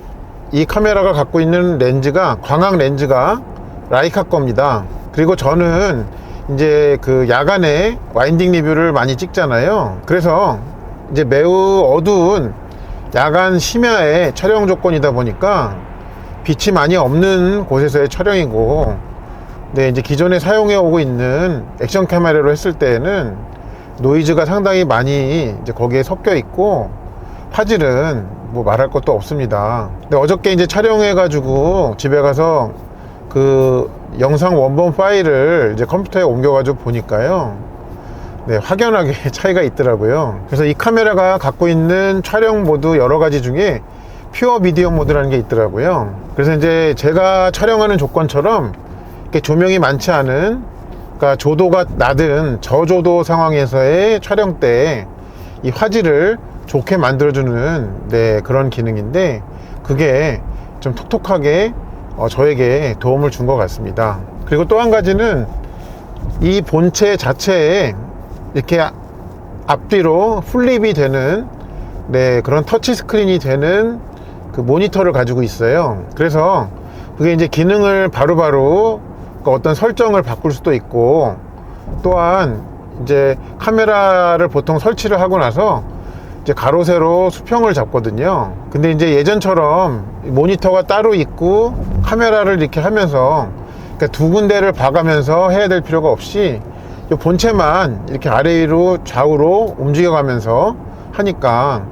이 카메라가 갖고 있는 렌즈가 광학 렌즈가 라이카 겁니다. 그리고 저는 이제 그 야간에 와인딩 리뷰를 많이 찍잖아요. 그래서 이제 매우 어두운 야간 심야의 촬영 조건이다 보니까 빛이 많이 없는 곳에서의 촬영이고, 이제 기존에 사용해 오고 있는 액션 카메라로 했을 때에는 노이즈가 상당히 많이 이제 거기에 섞여 있고 화질은 말할 것도 없습니다. 근데 어저께 이제 촬영해 가지고 집에 가서 그 영상 원본 파일을 이제 컴퓨터에 옮겨 가지고 보니까요, 확연하게 차이가 있더라고요. 그래서 이 카메라가 갖고 있는 촬영 모드 여러 가지 중에 퓨어 비디오 모드라는 게 있더라고요. 그래서 이제 제가 촬영하는 조건처럼 이렇게 조명이 많지 않은, 그러니까 조도가 낮은 저조도 상황에서의 촬영 때 이 화질을 좋게 만들어주는 그런 기능인데, 그게 좀 톡톡하게 저에게 도움을 준 것 같습니다. 그리고 또 한 가지는 이 본체 자체에 이렇게 앞뒤로 플립이 되는 그런 터치 스크린이 되는 그 모니터를 가지고 있어요. 그래서 그게 이제 기능을 바로바로 어떤 설정을 바꿀 수도 있고, 또한 이제 카메라를 보통 설치를 하고 나서 이제 가로 세로 수평을 잡거든요. 근데 이제 예전처럼 모니터가 따로 있고 카메라를 이렇게 하면서, 그러니까 두 군데를 봐가면서 해야 될 필요가 없이 이 본체만 이렇게 아래 위로 좌우로 움직여 가면서 하니까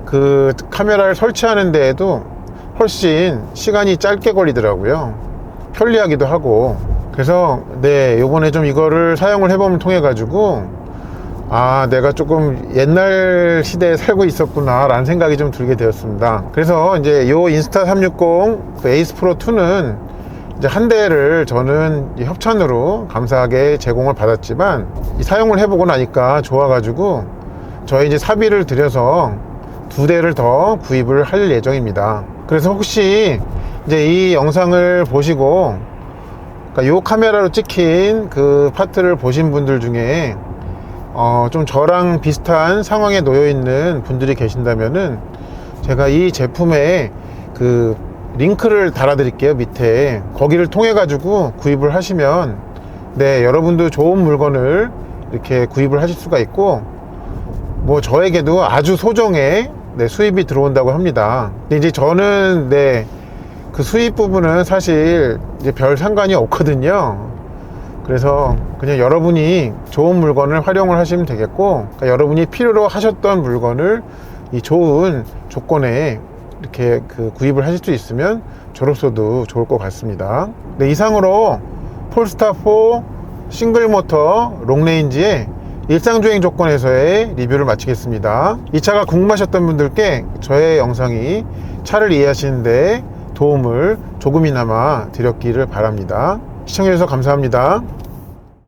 그 카메라를 설치하는 데에도 훨씬 시간이 짧게 걸리더라고요. 편리하기도 하고. 그래서 요번에 좀 이거를 사용을 해보면 통해 가지고 내가 조금 옛날 시대에 살고 있었구나 라는 생각이 좀 들게 되었습니다. 그래서 이제 요 인스타360 그 에이스 프로 2는 이제 한 대를 저는 협찬으로 감사하게 제공을 받았지만, 이 사용을 해보고 나니까 좋아가지고 저희 이제 사비를 들여서 두 대를 더 구입을 할 예정입니다. 그래서 혹시 이제 이 영상을 보시고 그러니까 이 카메라로 찍힌 그 파트를 보신 분들 중에 좀 저랑 비슷한 상황에 놓여 있는 분들이 계신다면은 제가 이 제품에 그 링크를 달아 드릴게요. 밑에 거기를 통해 가지고 구입을 하시면 네, 여러분도 좋은 물건을 이렇게 구입을 하실 수가 있고, 뭐 저에게도 아주 소정의 네, 수입이 들어온다고 합니다. 근데 이제 저는 네, 그 수입 부분은 사실 이제 별 상관이 없거든요. 그래서 그냥 여러분이 좋은 물건을 활용을 하시면 되겠고, 그러니까 여러분이 필요로 하셨던 물건을 이 좋은 조건에 이렇게 그 구입을 하실 수 있으면 저로서도 좋을 것 같습니다. 네, 이상으로 폴스타4 싱글모터 롱레인지의 일상주행 조건에서의 리뷰를 마치겠습니다. 이 차가 궁금하셨던 분들께 저의 영상이 차를 이해하시는 데 도움을 조금이나마 드렸기를 바랍니다. 시청해주셔서 감사합니다.